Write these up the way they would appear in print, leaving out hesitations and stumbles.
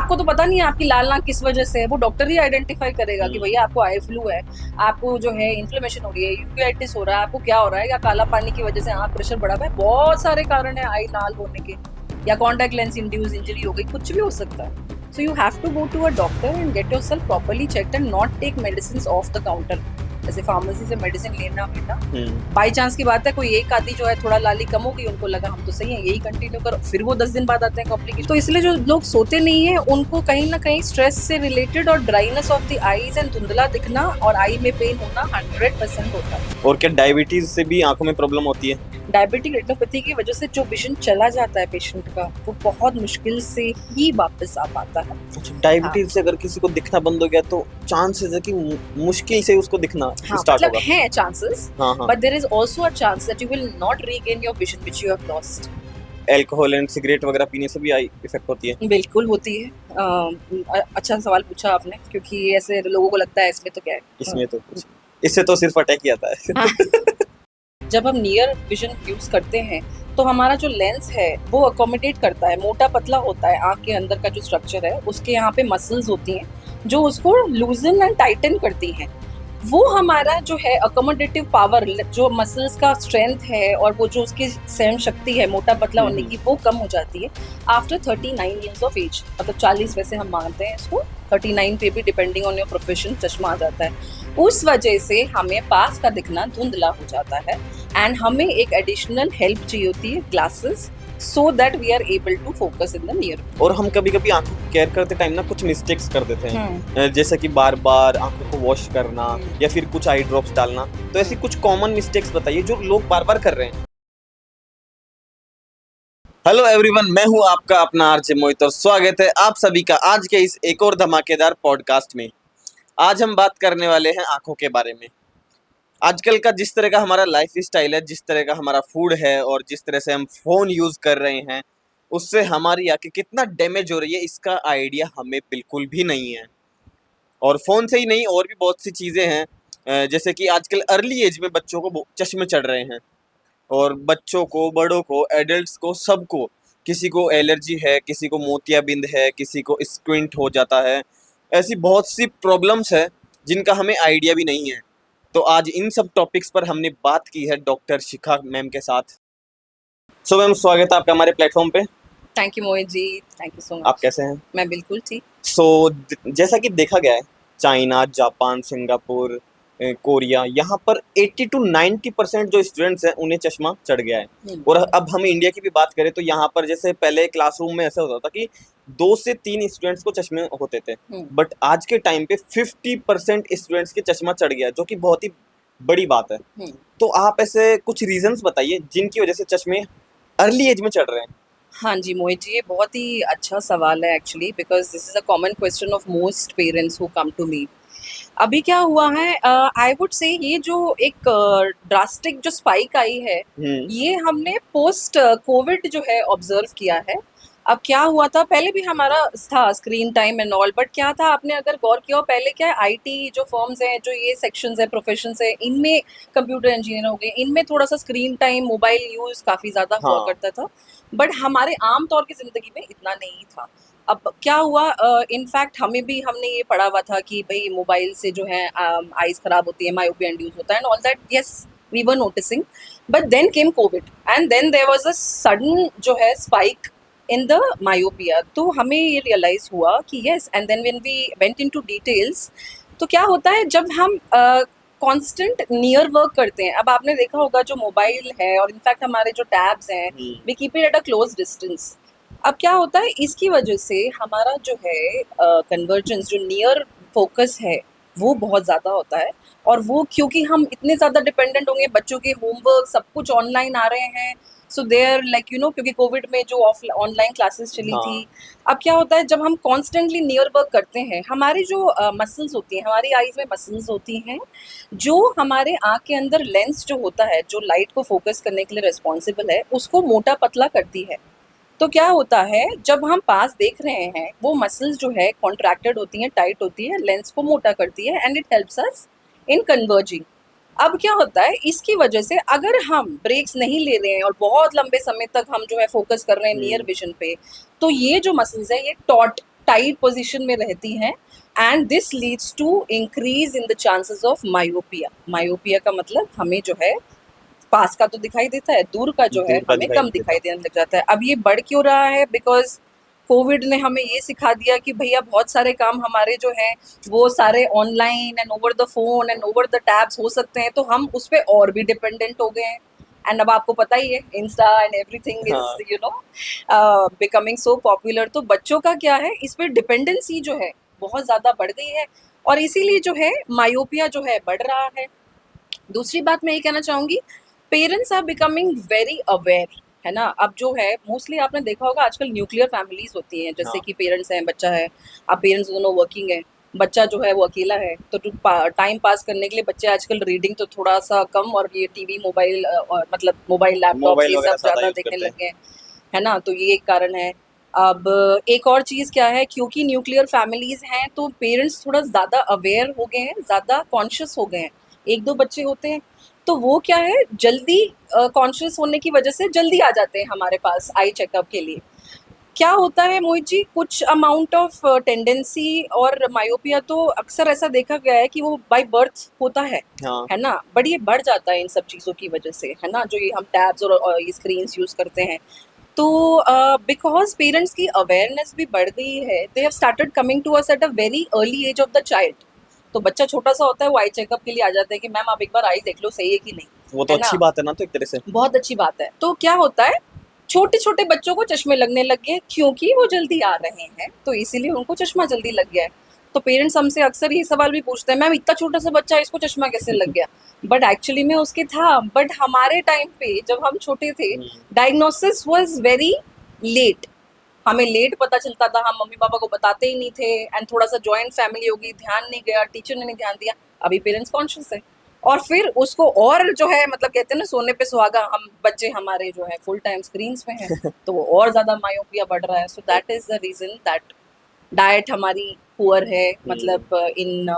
आपको तो पता नहीं है आपकी लाल आंख किस वजह से है, वो डॉक्टर ही आइडेंटिफाई करेगा कि भैया आपको आई फ्लू है, आपको जो है इन्फ्लेमेशन हो रही है, यूवेटिस हो रहा है, आपको क्या हो रहा है, या काला पानी की वजह से आंख प्रेशर बढ़ा हुआ है। बहुत सारे कारण है आई लाल होने के, या कॉन्टैक्ट लेंस इंड्यूस इंजरी हो गई, कुछ भी हो सकता है। So you have to go to a doctor and get yourself properly checked and not take medicines off the counter. जैसे फार्मेसी से मेडिसिन लेना बाई चांस की बात है, कोई एक आदि जो है थोड़ा लाली कम हो गई, उनको लगा हम तो सही है यही कंटिन्यू करो, फिर वो 10 दिन बाद आते हैं कॉम्प्लिकेशन। तो इसलिए जो लोग सोते नहीं है उनको कहीं ना कहीं स्ट्रेस से रिलेटेड और dryness of the eyes and धुंधला दिखना और आई में पेन होना 100% होता है। और क्या डायबिटीज से भी आंखों में प्रॉब्लम होती है? डायबिटिक रेटिनोपैथी की वजह से जो विजन चला जाता है पेशेंट का, वो बहुत मुश्किल से ही वापस आ पाता है। डायबिटीज से अगर किसी को दिखना बंद हो गया तो चांसेस है कि मुश्किल से उसको दिखना स्टार्ट होगा। है chances, but there is also a chance that you will not regain your vision which you have lost. Alcohol and cigarette वगैरह पीने से भी आई इफेक्ट होती है? बिल्कुल होती है। अच्छा सवाल पूछा आपने, क्योंकि ऐसे लोगों को लगता है इसमें तो क्या है, इसमें तो कुछ, इससे तो सिर्फ अटैक ही आता है। जब हम नियर विजन यूज करते हैं तो हमारा जो लेंस है वो अकोमोडेट करता है, मोटा पतला होता है, आँख के अंदर का जो स्ट्रक्चर है उसके यहाँ पे मसल्स होती हैं जो उसको लूजन एंड टाइटन करती हैं। वो हमारा जो है अकोमोडेटिव पावर, जो मसल्स का स्ट्रेंथ है और वो जो उसकी सहन शक्ति है मोटा पतला होने की, वो कम हो जाती है आफ्टर 39 ईयर्स ऑफ एज। मतलब 40 वैसे हम मानते हैं इसको, 39 पे भी डिपेंडिंग ऑन योर प्रोफेशन चश्मा आ जाता है। उस वजह से हमें पास का दिखना धुंधला हो जाता है एंड हमें एक एडिशनल हेल्प चाहिए होती है, glasses, so that we are able to focus in the near. और हम कभी कभी आंखों को केयर करते टाइम ना कुछ मिस्टेक्स कर देते हैं, जैसे कि बार बार आंखों को वॉश करना या फिर कुछ आई ड्रॉप्स डालना। तो ऐसी कुछ कॉमन मिस्टेक्स बताइए जो लोग बार बार कर रहे हैं। हेलो एवरीवन, मैं हूं आपका अपना आरजे मोहित और स्वागत है आप सभी का आज के इस एक और धमाकेदार पॉडकास्ट में। आज हम बात करने वाले हैं आंखों के बारे में। आजकल का जिस तरह का हमारा लाइफ स्टाइल है, जिस तरह का हमारा फूड है और जिस तरह से हम फ़ोन यूज़ कर रहे हैं, उससे हमारी आंखें कितना डैमेज हो रही है इसका आइडिया हमें बिल्कुल भी नहीं है। और फ़ोन से ही नहीं, और भी बहुत सी चीज़ें हैं, जैसे कि आजकल अर्ली एज में बच्चों को चश्मे चढ़ रहे हैं, और बच्चों को, बड़ों को, एडल्ट्स को, सबको, किसी को एलर्जी है, किसी को मोतियाबिंद है, किसी को स्क्विंट हो जाता है। ऐसी बहुत सी प्रॉब्लम्स है जिनका हमें आइडिया भी नहीं है। तो आज इन सब टॉपिक्स पर हमने बात की है डॉक्टर शिखा मैम के साथ। सो मैम, स्वागत है आपका हमारे प्लेटफॉर्म पे। Thank you Mohit ji, thank you so much. आप कैसे हैं? मैं बिल्कुल ठीक। जैसा कि देखा गया है, चाइना, जापान, सिंगापुर, कोरिया, यहाँ पर 80 to 90% जो स्टूडेंट्स हैं उन्हें चश्मा चढ़ गया है। और अब हम इंडिया की भी बात करें तो यहाँ पर जैसे पहले क्लासरूम में ऐसा होता था कि 2 से 3 स्टूडेंट्स को चश्मे होते थे, बट आज के टाइम पे 50% स्टूडेंट्स के चश्मा चढ़ गया, जो कि बहुत ही बड़ी बात है। तो आप ऐसे कुछ रीजंस बताइए जिनकी वजह से चश्मे अर्ली एज में चढ़ रहे हैं। हाँ जी मोहित जी, ये बहुत ही अच्छा सवाल है actually, because this is a common question of most parents who come to me. अभी क्या हुआ है, आई वुड से ये जो एक ड्रास्टिक जो स्पाइक आई है, ये हमने पोस्ट कोविड जो है ऑब्जर्व किया है। अब क्या हुआ था, पहले भी हमारा था screen time and all, but क्या था आपने अगर गौर किया हो, पहले क्या है, आईटी जो फर्म्स हैं, जो ये सेक्शंस है, प्रोफेशंस है, इनमें कंप्यूटर इंजीनियर हो गए, इनमें थोड़ा सा स्क्रीन टाइम, मोबाइल यूज काफ़ी ज़्यादा हुआ करता था, बट हमारे आम तौर की ज़िंदगी में इतना नहीं था। अब क्या हुआ, इनफैक्ट हमने ये पढ़ा हुआ था कि भाई मोबाइल से जो है आइज़ ख़राब होती है, मायोपिया इंड्यूस होता है and all that, yes we were noticing, but then came Covid and then there was a sudden जो है स्पाइक इन द मायोपिया। तो हमें ये रियलाइज़ हुआ कि yes, and then when we went into details, तो क्या होता है जब हम कांस्टेंट नियर वर्क करते हैं। अब आपने देखा होगा जो मोबाइल है और इनफैक्ट हमारे जो टैब्स हैं, we keep it at a close distance. अब क्या होता है, इसकी वजह से हमारा जो है कन्वर्जेंस, जो नियर फोकस है, वो बहुत ज़्यादा होता है। और वो क्योंकि हम इतने ज़्यादा डिपेंडेंट होंगे, बच्चों के होमवर्क सब कुछ ऑनलाइन आ रहे हैं, so there like you know, क्योंकि कोविड में जो ऑनलाइन क्लासेस चली थी। अब क्या होता है, जब हम कॉन्स्टेंटली नियर वर्क करते हैं, हमारी जो मसल्स होती हैं, हमारी आईज में मसल्स होती हैं, जो हमारे आँख के अंदर लेंस जो होता है, जो लाइट को फोकस करने के लिए रिस्पॉन्सिबल है, उसको मोटा पतला करती है। तो क्या होता है, जब हम पास देख रहे हैं, वो मसल्स जो है कॉन्ट्रैक्टेड होती हैं, टाइट होती है, लेंस को मोटा करती है and it helps us in converging. अब क्या होता है, इसकी वजह से अगर हम ब्रेक्स नहीं ले रहे हैं और बहुत लंबे समय तक हम जो है फोकस कर रहे हैं नियर विजन पे, तो ये जो मसल्स है ये टॉट टाइट पोजीशन में रहती हैं and this leads to increase in the chances of myopia. Myopia का मतलब हमें जो है पास का तो दिखाई देता है, दूर का जो है दूर का हमें दिखाई कम नहीं दिखाई देता। देने लग जाता है। अब ये बढ़ क्यों रहा है? बिकॉज कोविड ने हमें ये सिखा दिया कि भैया बहुत सारे काम हमारे जो हैं वो सारे online and over the phone and over the tabs हो सकते हैं, तो हम उस पर और भी डिपेंडेंट हो गए हैं। एंड अब आपको पता ही है इंस्टा एंड एवरीथिंग हाँ, इज बिकमिंग सो पॉपुलर। तो बच्चों का क्या है, इस पर डिपेंडेंसी जो है बहुत ज़्यादा बढ़ गई है और इसीलिए जो है मायोपिया जो है बढ़ रहा है। दूसरी बात मैं ये कहना चाहूँगी, parents are becoming very aware, है ना? अब जो है मोस्टली आपने देखा होगा आजकल न्यूक्लियर फैमिलीज होती हैं, जैसे हाँ, कि पेरेंट्स हैं, बच्चा है। अब पेरेंट्स दोनों वर्किंग है, बच्चा जो है वो अकेला है, तो टाइम पास करने के लिए बच्चे आजकल रीडिंग तो थोड़ा सा कम और ये टीवी मोबाइल और मतलब मोबाइल लैपटॉप्स मोबाइल ये वगैरह सब ज़्यादा ज़्यादा यूज़ देखने करते लग हैं। गए हैं, है ना? तो ये एक कारण है। अब एक और चीज़ क्या है, क्योंकि न्यूक्लियर फैमिलीज हैं तो पेरेंट्स थोड़ा ज़्यादा अवेयर हो गए हैं, ज़्यादा कॉन्शियस हो गए हैं। एक दो बच्चे होते हैं तो वो क्या है, जल्दी कॉन्शियस होने की वजह से जल्दी आ जाते हैं हमारे पास आई चेकअप के लिए। क्या होता है मोहित जी, कुछ अमाउंट ऑफ टेंडेंसी और मायोपिया तो अक्सर ऐसा देखा गया है कि वो बाय बर्थ होता हाँ, है ना? बट ये बढ़ जाता है इन सब चीज़ों की वजह से, है ना? जो ये हम टैब्स और ये स्क्रीन्स यूज़ करते हैं। तो बिकॉज़ पेरेंट्स की अवेयरनेस भी बढ़ गई है, they have started coming to us at a very early age of the child. तो बच्चा छोटा-सा होता है, वो आई चेकअप के लिए आ जाता है कि मैम आप एक बार आई देख लो सही है कि नहीं, वो तो है अच्छी ना? बात है ना, तो एक तरह से। बहुत अच्छी बात है। तो क्या होता है, छोटे-छोटे बच्चों को चश्मे लगने लग गए क्योंकि वो जल्दी आ रहे हैं, तो इसीलिए उनको चश्मा जल्दी लग गया है। तो पेरेंट्स हमसे अक्सर ये सवाल भी पूछते हैं, मैम इतना छोटा-सा बच्चा है इसको चश्मा कैसे लग गया? बट एक्चुअली में उसके था, बट हमारे टाइम पे जब हम छोटे थे, हुँ, डायग्नोसिस वाज़ वेरी लेट। हमें लेट पता चलता था, हम मम्मी-पापा को बताते ही नहीं थे एंड थोड़ा-सा जॉइंट फैमिली हो गई, ध्यान नहीं गया, टीचर ने नहीं ध्यान दिया। अभी पेरेंट्स कॉन्शियस है और फिर उसको और जो है मतलब कहते हैं ना सोने पे सुहागा, हम बच्चे हमारे जो है फुल टाइम स्क्रीन्स में हैं, तो वो और ज़्यादा मायोपिया बढ़ रहा है। सो that is the reason that diet हमारी पुअर है, हुँ। मतलब इन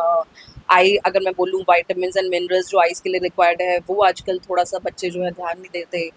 आई अगर मैं बोलूँ विटामिन्स एंड मिनरल्स जो आइज़ के लिए रिक्वायर्ड है, वो आजकल थोड़ा-सा बच्चे जो है ध्यान नहीं देते।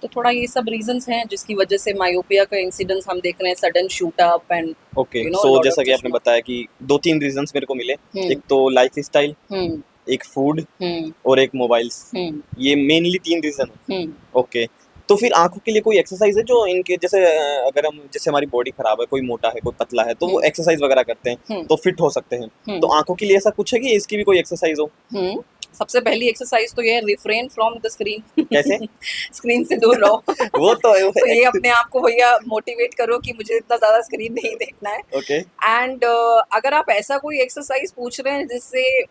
तो थोड़ा ये सब रीजंस हैं जिसकी वजह से मायोपिया का इंसिडेंस हम देख रहे हैं, sudden shoot up and okay, so lot of जैसा कि आपने चश्मा। बताया कि 2-3 रीज़न्स मेरे को मिले। हम्म। एक तो लाइफ़स्टाइल, हम्म। एक फूड हम्म। और एक मोबाइल्स। हम्म। ये मेनली 3 रीज़न हैं। हम्म। ओके, तो फिर आँखों के लिए कोई एक्सरसाइज़ है जो इनके जैसे अगर हम जैसे हमारी बॉडी खराब है, कोई मोटा है, कोई पतला है, तो वो हम्म। एक्सरसाइज़ वगैरह करते हैं, हम्म। तो फिट हो सकते हैं। तो हम्म। आँखों के लिए ऐसा कुछ है कि इसकी भी कोई एक्सरसाइज़ हो? हम्म। सबसे पहली एक्सरसाइज तो ये है, रिफ्रेन फ्रॉम द कैसे? स्क्रीन। स्क्रीन से दूर रहो। वो तो है, वो तो ये एक अपने आप को भैया मोटिवेट करो कि मुझे इतना ज्यादा स्क्रीन नहीं देखना है। ओके, एंड अगर आप ऐसा कोई एक्सरसाइज पूछ रहे हैं जिससे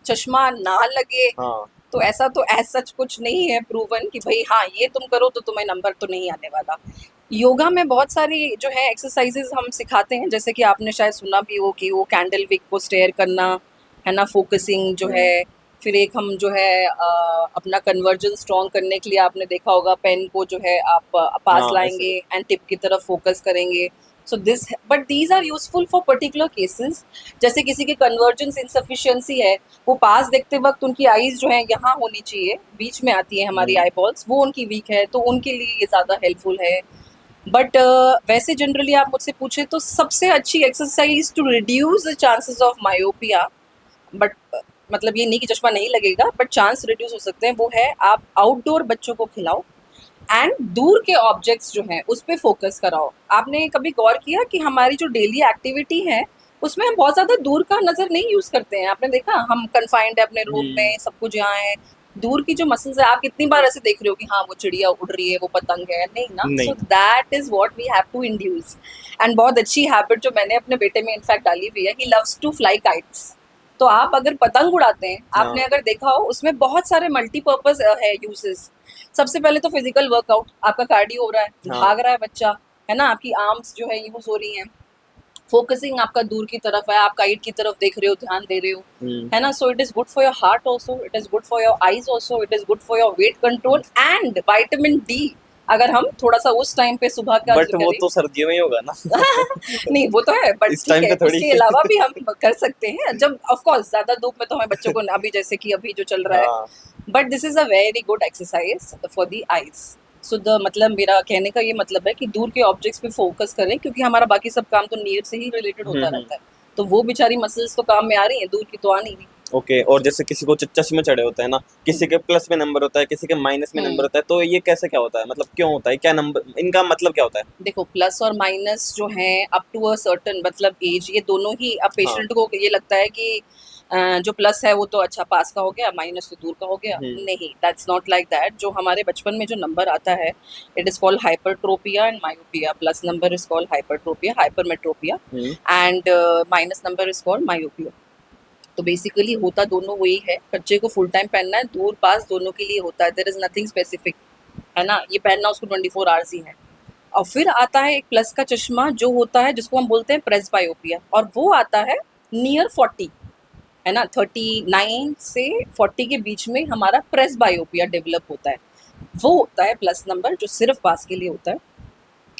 चश्मा ना लगे, हाँ, तो ऐसा तो एज सच कुछ नहीं है प्रूवन कि भाई हाँ ये तुम करो तो तुम्हें नंबर तो नहीं आने वाला। योगा में बहुत सारी जो है एक्सरसाइजेज हम सिखाते हैं, जैसे कि आपने शायद सुना भी हो कि वो कैंडल विक को स्टेयर करना, है ना, फोकसिंग जो हुँ, है। फिर एक हम जो है अपना कन्वर्जन स्ट्रॉन्ग करने के लिए आपने देखा होगा पेन को जो है आप पास हाँ, ऐसे लाएंगे एंड टिप की तरफ फोकस करेंगे। So this but these are useful for particular cases, जैसे किसी की कन्वर्जेंस इंसफिशियंसी है, वो पास देखते वक्त उनकी आईज जो है यहाँ होनी चाहिए, बीच में आती है हमारी हुँ, आई बॉल्स, वो उनकी वीक है, तो उनके लिए ये ज़्यादा हेल्पफुल है। बट वैसे जनरली आप मुझसे पूछे तो सबसे अच्छी exercise to reduce the chances of myopia, but मतलब ये नहीं कि चश्मा नहीं लगेगा, बट चांस रिड्यूस हो सकते हैं, वो है आप आउटडोर बच्चों को खिलाओ एंड दूर के ऑब्जेक्ट्स जो हैं उस पे फोकस कराओ। आपने कभी गौर किया कि हमारी जो डेली एक्टिविटी है उसमें हम बहुत ज़्यादा दूर का नज़र नहीं यूज़ करते हैं? आपने देखा हम कन्फाइंड है अपने रूम हुँ, में, सब कुछ यहाँ है, दूर की जो मसल्स है आप कितनी बार ऐसे देख रहे हो कि हाँ वो चिड़िया उड़ रही है, वो पतंग है, नहीं ना? नहीं, so that is what we have to induce. And बहुत अच्छी हैबिट जो मैंने अपने बेटे में इनफैक्ट डाली हुई है, he loves to fly kites. तो आप अगर पतंग उड़ाते हैं, हाँ, आपने अगर देखा हो उसमें बहुत सारे मल्टीपर्पज है यूजेस। सबसे पहले तो फिजिकल वर्कआउट, आपका कार्डियो हो रहा है, हाँ, भाग रहा है बच्चा, है ना, आपकी आर्म्स जो है यूज हो रही हैं, फोकसिंग आपका दूर की तरफ है, आप काइट की तरफ देख रहे हो, ध्यान दे रहे हो, हुँ, है ना? So it is good for your heart also, it is good for your eyes also, it is good for your weight control and vitamin D. अगर हम थोड़ा सा उस टाइम पे सुबह का बट वो करें। तो सर्दियों में ही होगा ना। नहीं वो तो है, बट इस ठीक टाइम है, पे थोड़ी। उसके अलावा भी हम कर सकते हैं जब ऑफ कोर्स ज्यादा धूप में तो हमें बच्चों को अभी जैसे कि अभी जो चल रहा है, हाँ, but this is a very good exercise for the eyes. So the मतलब मेरा कहने का ये मतलब है कि दूर के ऑब्जेक्ट्स पे फोकस करें, क्योंकि हमारा बाकी सब काम तो नियर से ही रिलेटेड होता रहता है। तो वो बेचारी मसल्स तो काम में आ रही हैं, दूर की तो आ नहीं रही। ओके। और जैसे किसी को चश्मे चढ़े होते हैं ना, किसी के प्लस में नंबर होता है, किसी के माइनस में नंबर होता है, तो ये कैसे क्या होता है, मतलब क्यों होता है, क्या नंबर, इनका मतलब क्या होता है? देखो, प्लस और माइनस जो हैं अप टू अ सर्टेन मतलब एज, ये दोनों ही अब हाँ। पेशेंट को ये लगता है कि जो प्लस है वो तो अच्छा पास का हो गया, माइनस तो दूर का हो गया। नहीं, दैट्स नॉट लाइक दैट। जो हमारे बचपन में जो नंबर आता है, it is called hypertropia and myopia. Plus number is called hypertropia, hypermetropia, and minus number is called myopia. तो बेसिकली होता दोनों वही है। बच्चे को फुल टाइम पहनना है, दूर पास दोनों के लिए होता है। देयर इज नथिंग स्पेसिफिक, है ना। ये पहनना उसको 24 आवर्स ही है। और फिर आता है एक प्लस का चश्मा जो होता है, जिसको हम बोलते हैं प्रेसबायोपिया, और वो आता है नियर 40, है ना। 39 से 40 के बीच में हमारा प्रेसबायोपिया डेवलप होता है। वो होता है प्लस नंबर, जो सिर्फ पास के लिए होता है।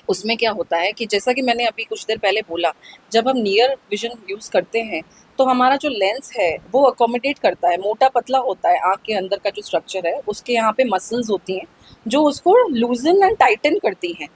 उसमें क्या होता है कि जैसा कि मैंने अभी कुछ देर पहले बोला, जब हम नियर विजन यूज़ करते हैं तो हमारा जो लेंस है वो अकोमोडेट करता है, मोटा पतला होता है। आँख के अंदर का जो स्ट्रक्चर है उसके यहाँ पे मसल्स होती हैं जो उसको लूजन एंड टाइटन करती हैं।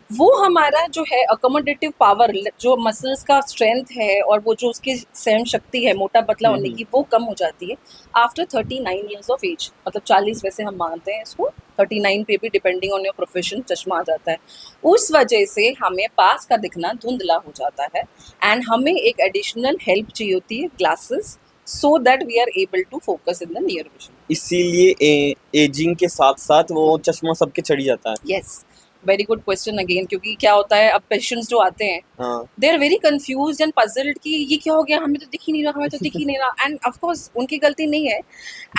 वो हमारा जो है अकोमोडेटिव पावर, जो मसल्स का स्ट्रेंथ है और वो जो उसकी सहन शक्ति है मोटा पतला होने की, वो कम हो जाती है आफ्टर 39 ईयर्स ऑफ एज। मतलब 40 वैसे हम मानते हैं इसको, 39 पे भी डिपेंडिंग ऑन योर प्रोफेशन चश्मा आ जाता है। उस वजह से हमें पास का दिखना धुंधला हो जाता है, एंड हमें एक एडिशनल हेल्प चाहिए होती है, glasses, so that we are able to focus in the near vision. इसीलिए एजिंग के साथ साथ वो चश्मा सबके चढ़ ही जाता है। Yes, very good question again. क्योंकि क्या होता है, अब पेशेंट्स जो आते हैं, हाँ। They are very confused and puzzled कि ये क्या हो गया, हमें तो दिख ही नहीं रहा, हमें तो दिख ही नहीं रहा। एंड ऑफ कोर्स उनकी गलती नहीं है।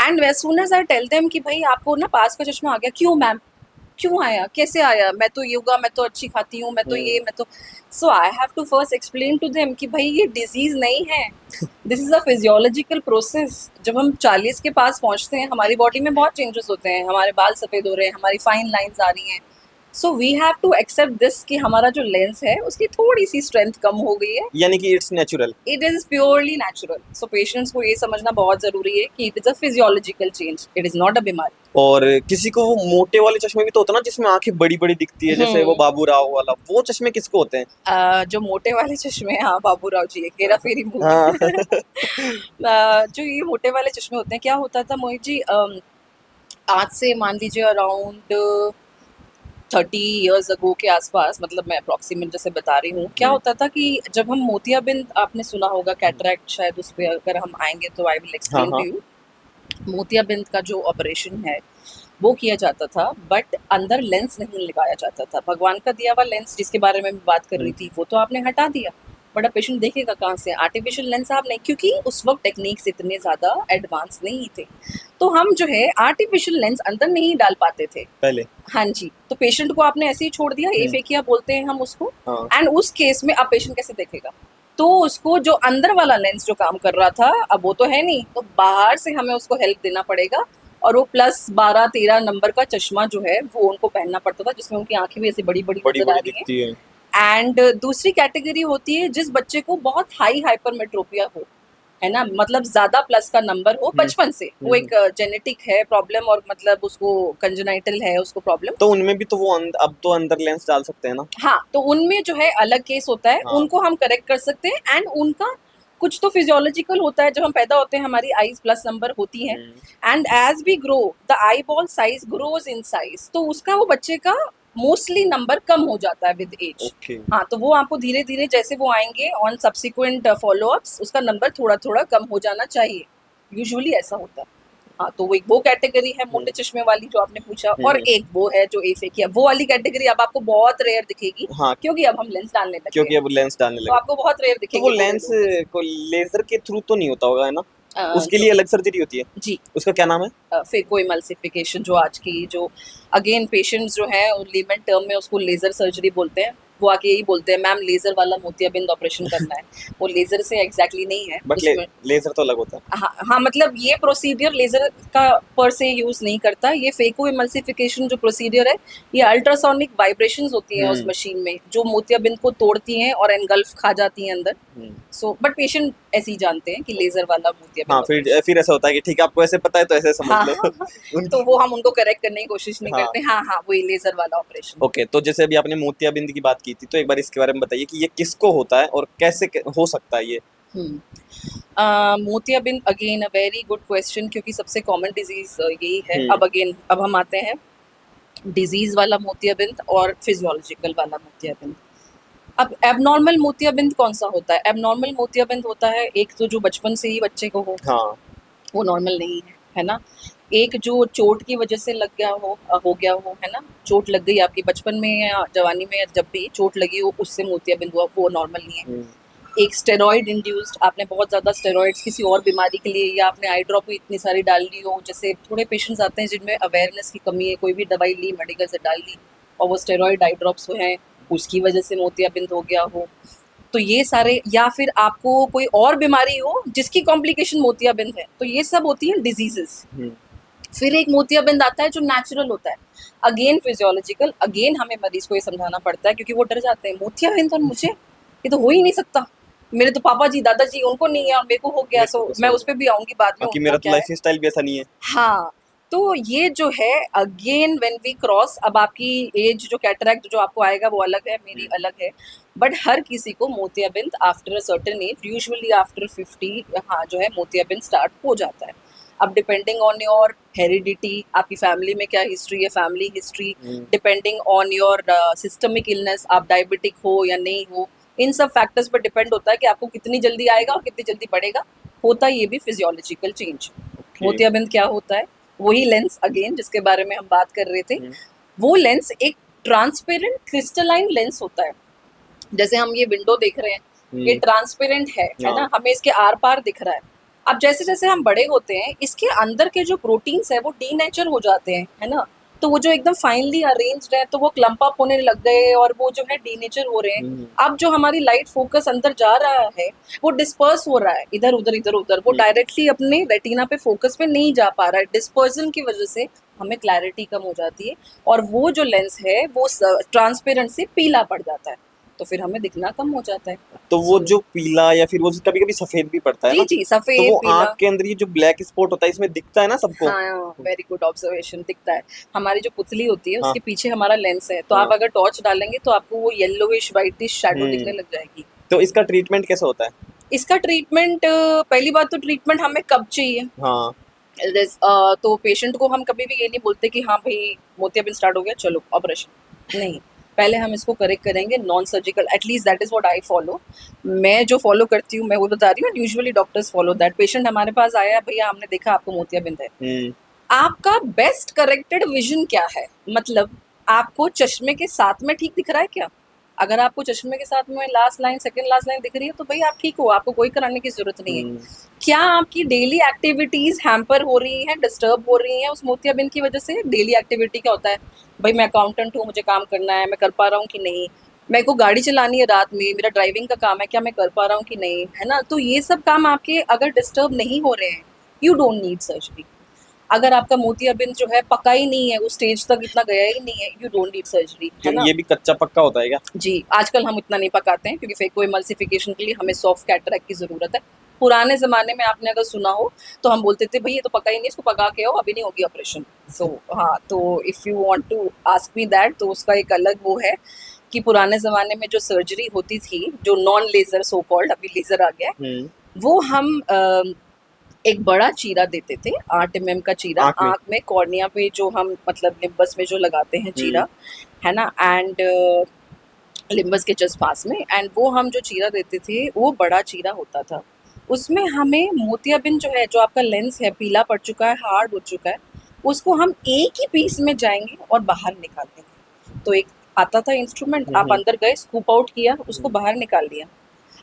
And as soon as I tell them कि भाई आपको ना पास का चश्मा आ गया, क्यों मैम, क्यों आया, कैसे आया, मैं तो योगा, मैं तो अच्छी खाती हूँ, मैं तो ये, मैं तो, so I have to first explain to them कि भाई ये डिजीज नहीं है, this is a physiological process. जब हम 40 के पास पहुंचते हैं, हमारी बॉडी में बहुत चेंजेस होते हैं, हमारे बाल सफेद हो रहे हैं, हमारी फाइन लाइंस आ रही हैं। So we have to accept this कि हमारा जो लेंस है उसकी थोड़ी सी स्ट्रेंथ कम हो गई है। यानी कि it's natural. It is purely natural. So patients को ये समझना बहुत जरूरी है कि it is a physiological change, it is not a बीमारी। और किसी को वो मोटे वाले चश्मे भी तो होते हैं ना, जिसमें आंखें बड़ी बड़ी दिखती है, जैसे वो बाबू राव वाला, वो चश्मे किसको होते हैं? जो मोटे वाले चश्मे हैं, हाँ, बाबू राव जी, हेरा फेरी मूवी। हाँ। जो ये मोटे वाले चश्मे होते हैं, क्या होता था मोहित जी, आज से मान लीजिए अराउंड 30 ईयर्स अगो के आसपास, मतलब मैं अप्रॉक्सीमेट जैसे बता रही हूँ, क्या होता था कि जब हम मोतियाबिंद, आपने सुना होगा, कैटरैक्ट, शायद उस पर अगर हम आएंगे तो I will explain to you. मोतियाबिंद का जो ऑपरेशन है वो किया जाता था, बट अंदर लेंस नहीं लगाया जाता था। भगवान का दिया हुआ लेंस जिसके बारे में मैं बात कर रही थी, वो तो आपने हटा दिया, बट अब पेशेंट देखेगा कहाँ से? आर्टिफिशियल लेंस आप नहीं, क्योंकि उस वक्त टेक्निक्स इतने ज़्यादा एडवांस नहीं थे। तो हम जो है आर्टिफिशियल लेंस अंदर नहीं डाल पाते थे पहले। हाँ जी। तो पेशेंट को आपने ऐसे ही छोड़ दिया, एफेकिया बोलते हैं हम उसको। हाँ। एंड उस केस में अब पेशेंट कैसे देखेगा? तो उसको जो अंदर वाला लेंस जो काम कर रहा था, अब वो तो है नहीं, तो बाहर से हमें उसको हेल्प देना पड़ेगा, और वो प्लस 12-13 नंबर का चश्मा जो है वो उनको पहनना पड़ता था, जिसमें उनकी आंखें भी ऐसी बड़ी बड़ी नजर आ रही दिखती है। हैं। एंड दूसरी कैटेगरी होती है जिस बच्चे को बहुत हाई हाइपरमेट्रोपिया हो, है ना, मतलब ज्यादा प्लस का नंबर हो बचपन से, वो एक जेनेटिक है प्रॉब्लम, और मतलब उसको कंजेनाइटल है उसको प्रॉब्लम। तो उनमें भी तो वो अब तो अंदर लेंस डाल सकते हैं ना? हाँ, तो उनमें जो है अलग केस होता है, उनको हम करेक्ट कर सकते हैं। एंड उनका कुछ तो फिजियोलॉजिकल होता है, जब हम पैदा होते हैं हमारी आईज प्लस नंबर होती हैं, and as we grow the eyeball size grows in size, तो उसका वो बच्चे का मोस्टली नंबर कम हो जाता है विद एज। हाँ, तो वो आपको धीरे धीरे जैसे वो आएंगे ऑन सब्सिक्वेंट फॉलोअप्स, उसका नंबर थोड़ा थोड़ा कम हो जाना चाहिए, यूजुअली ऐसा होता है। हाँ, तो वो कैटेगरी है मोटे चश्मे वाली जो आपने पूछा, और एक वो है जो एफेकिया, वो वाली कैटेगरी अब आपको बहुत रेयर दिखेगी। हाँ। क्योंकि अब हम लेंस डालने लगे, क्योंकि अब लेंस डालने तो लगे, आपको बहुत रेयर तो दिखेगी। वो लेंस को लेजर के थ्रू तो नहीं होता होगा, है ना? उसके लिए अलग सर्जरी होती है जी। उसका क्या नाम है? फेको इमल्सिफिकेशन, जो आज की जो अगेन पेशेंट्स जो है लेमन टर्म में उसको लेजर सर्जरी बोलते हैं। वो आके यही बोलते हैं, मैम लेजर वाला मोतियाबिंद ऑपरेशन करना है। वो लेजर से एग्जैक्टली नहीं है, बट लेजर तो अलग होता है। हाँ हाँ, मतलब ये प्रोसीडियर लेजर का पर से यूज नहीं करता। ये फेको इमल्सिफिकेशन जो प्रोसीडियर है, ये अल्ट्रासोनिक वाइब्रेशंस होती हैं उस मशीन में, जो मोतियाबिंद को तोड़ती हैं और एनगल्फ खा जाती हैं अंदर। सो बट पेशेंट ऐसे ही जानते हैं कि लेजर वाला मोतियाबिंद हाँ, ऑपरेशन। फिर ऐसा होता है कि ठीक है आपको ऐसे पता है तो ऐसे समझ हाँ लो। हाँ हाँ। तो उनकी वो हम उनको करेक्ट करने की कोशिश नहीं हाँ। करते, हाँ हाँ वही लेजर वाला ऑपरेशन। ओके, तो जैसे अभी आपने मोतियाबिंद की बात की थी, तो एक बार इसके बारे में बताइए कि ये किसको होता है और कैसे हो सकता है ये? हम्म मोतियाबिंद again a very good question, क्योंकि सबसे कॉमन डिजीज यही है। हम्म। अब हम आते हैं डिजीज वाला मोतियाबिंद और फिजियोलॉजिकल वाला मोतियाबिंद। अब एबनॉर्मल मोतियाबिंद कौन सा होता है? एबनॉर्मल मोतियाबिंद होता है एक तो जो बचपन से ही बच्चे को हो, हाँ। वो नॉर्मल नहीं है ना। एक जो चोट की वजह से लग गया हो गया हो, है ना, चोट लग गई आपकी बचपन में या जवानी में, या जब भी चोट लगी हो उससे मोतियाबिंद हुआ, वो नॉर्मल नहीं है। हम्म। एक स्टेरॉइड इंड्यूस्ड, आपने बहुत ज़्यादा स्टेरॉइड्स किसी और बीमारी के लिए, या आपने आई ड्रॉप इतनी सारी डाल ली हो, जैसे थोड़े पेशेंट्स आते हैं जिनमें अवेयरनेस की कमी है, कोई भी दवाई ली मेडिकल से डाल ली और वो स्टेरॉइड आई ड्रॉप्स हैं, उसकी वजह से मोतियाबिंद हो गया हो। तो ये सारे, या फिर आपको कोई और बीमारी हो जिसकी कॉम्प्लिकेशन मोतियाबिंद है, तो ये सब होती हैं डिजीजेस। फिर एक मोतियाबिंद आता है जो नेचुरल होता है, अगेन फिजियोलॉजिकल, अगेन हमें मरीज को ये समझाना पड़ता है क्योंकि वो डर जाते हैं, मोतियाबिंद और मुझे, ये तो हो ही नहीं सकता, मेरे तो पापा जी दादाजी उनको नहीं है और मेरे को हो गया। मेरे को सो कैसे मैं होगा? उस पर भी आऊंगी बाद में, बाकी उनको मेरा तो क्या है। लाइफ स्टाइल भी ऐसा नहीं है। हाँ, तो ये जो है अगेन व्हेन वी क्रॉस, अब आपकी एज जो कैटरैक्ट जो आपको आएगा वो अलग है, मेरी अलग है, बट हर किसी को मोतियाबिंद after a certain age, usually after 50, हाँ जो है मोतियाबिंद स्टार्ट हो जाता है। अब डिपेंडिंग ऑन योर हेरिडिटी, आपकी फैमिली में क्या हिस्ट्री है, family history, depending on your systemic illness, आप डायबिटिक हो या नहीं हो, इन सब फैक्टर्स पर डिपेंड होता है कि आपको कितनी जल्दी आएगा और कितनी जल्दी बढ़ेगा। होता ये भी फिजियोलॉजिकल चेंज। मोतियाबिंद क्या होता है? वही लेंस अगेन जिसके बारे में हम बात कर रहे थे, वो लेंस एक ट्रांसपेरेंट क्रिस्टलाइन लेंस होता है। जैसे हम ये विंडो देख रहे हैं, ये ट्रांसपेरेंट है ना, हमें इसके आर पार दिख रहा है। अब जैसे जैसे हम बड़े होते हैं, इसके अंदर के जो प्रोटीन्स है वो डीनेचर हो जाते हैं, है ना, तो वो जो एकदम फाइनली अरेंज्ड है तो वो क्लम्प अप होने लग गए और वो जो है डीनेचर हो रहे हैं। अब जो हमारी लाइट फोकस अंदर जा रहा है वो डिस्पर्स हो रहा है इधर उधर इधर उधर, वो डायरेक्टली अपने रेटिना पे फोकस पे नहीं जा पा रहा है, डिस्पर्जन की वजह से हमें क्लैरिटी कम हो जाती है और वो जो लेंस है वो ट्रांसपेरेंट से पीला पड़ जाता है, तो फिर हमें दिखना कम हो जाता है। तो वो जो पीला या फिर वो कभी कभी सफेद भी पड़ता है जी ना, जी, तो सफेद वो पीला। आंख के अंदर ये जो ब्लैक स्पॉट होता है इसमें दिखता है ना सबको। हाँ, वेरी गुड ऑब्जर्वेशन, दिखता है। हमारी जो पुतली होती है हाँ। उसके पीछे हमारा लेंस है, तो हाँ। आप अगर टॉर्च डालेंगे तो आपको वो येलोइश व्हाइटिश शैडो दिखने लग जाएगी। तो इसका ट्रीटमेंट कैसे होता है? इसका ट्रीटमेंट, पहली बात तो ट्रीटमेंट हमें कब चाहिए। हाँ। तो पेशेंट को हम कभी भी ये नहीं बोलते कि हाँ भाई मोतियाबिंद स्टार्ट हो गया चलो ऑपरेशन, नहीं, पहले हम इसको करेक्ट करेंगे non surgical, at least that is what I follow. मैं जो फॉलो करती हूँ मैं वो बता रही हूँ, usually doctors follow that. Patient हमारे पास आया, भैया हमने देखा आपको मोतियाबिंद है, आपका बेस्ट करेक्टेड विजन क्या है, मतलब आपको चश्मे के साथ में ठीक दिख रहा है क्या? अगर आपको चश्मे के साथ में last line, second last line दिख रही है तो भाई आप ठीक हो, आपको कोई कराने की जरूरत नहीं है। क्या आपकी डेली एक्टिविटीज हैम्पर हो रही हैं, डिस्टर्ब हो रही हैं उस मोतियाबिंद की वजह से? डेली एक्टिविटी क्या होता है, भाई मैं अकाउंटेंट हूँ, मुझे काम करना है, मैं कर पा रहा हूँ कि नहीं, मेरे को गाड़ी चलानी है रात में, मेरा ड्राइविंग का काम है, क्या मैं कर पा रहा हूँ कि नहीं, है ना, तो ये सब काम आपके अगर डिस्टर्ब नहीं हो रहे हैं, यू डोंट नीड सर्जरी। अगर आपका मोतियाबिंद जो है पका ही नहीं है, उस स्टेज तक इतना गया ही नहीं है, यू डोंट नीड सर्जरी, है ना। ये भी कच्चा पक्का होता है क्या? जी, आजकल हम इतना नहीं पकाते हैं क्योंकि फेको इमल्सिफिकेशन के लिए हमें सॉफ्ट कैटरैक्ट की ज़रूरत है। पुराने ज़माने में आपने अगर सुना हो तो हम बोलते थे भाई ये तो पका ही नहीं, इसको पका के आओ, अभी नहीं होगी ऑपरेशन। सो हाँ, तो if you want to ask me that, तो उसका एक अलग वो है कि पुराने ज़माने में जो सर्जरी होती थी, जो नॉन लेज़र सो कॉल्ड, अभी लेज़र आ गया है, वो हम एक बड़ा चीरा देते थे, 8 mm का चीरा आँख में कॉर्निया पे, जो हम मतलब लिम्बस में जो लगाते हैं चीरा, है ना, एंड लिम्बस के जस्ट पास में, एंड वो हम जो चीरा देते थे वो बड़ा चीरा होता था। उसमें हमें मोतियाबिंद जो है, जो आपका लेंस है पीला पड़ चुका है, हार्ड हो चुका है, उसको हम एक ही पीस में जाएंगे और बाहर निकाल देंगे। तो एक आता था इंस्ट्रूमेंट, आप अंदर गए, स्कूप आउट किया, उसको बाहर निकाल दिया।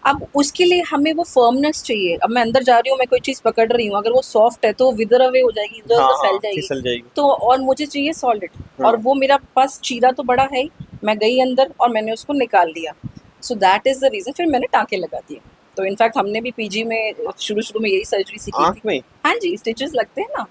अब उसके लिए हमें वो फर्मनेस चाहिए। अब मैं अंदर जा रही हूँ, मैं कोई चीज़ पकड़ रही हूँ, अगर वो सॉफ्ट है तो विदर अवे हो जाएगी, इधर उधर फैल जाएगी, फिसल जाएगी। तो और मुझे चाहिए सॉलिड, और वो मेरा पास चीरा तो बड़ा है ही, मैं गई अंदर और मैंने उसको निकाल लिया। सो दैट इज़ द रीज़न। फिर मैंने टाँके लगा दिए। तो इनफैक्ट हमने भी पीजी में शुरू में यही सर्जरी सीखी आँख थी। में? हाँ जी, स्टिचेस लगते हैं ना,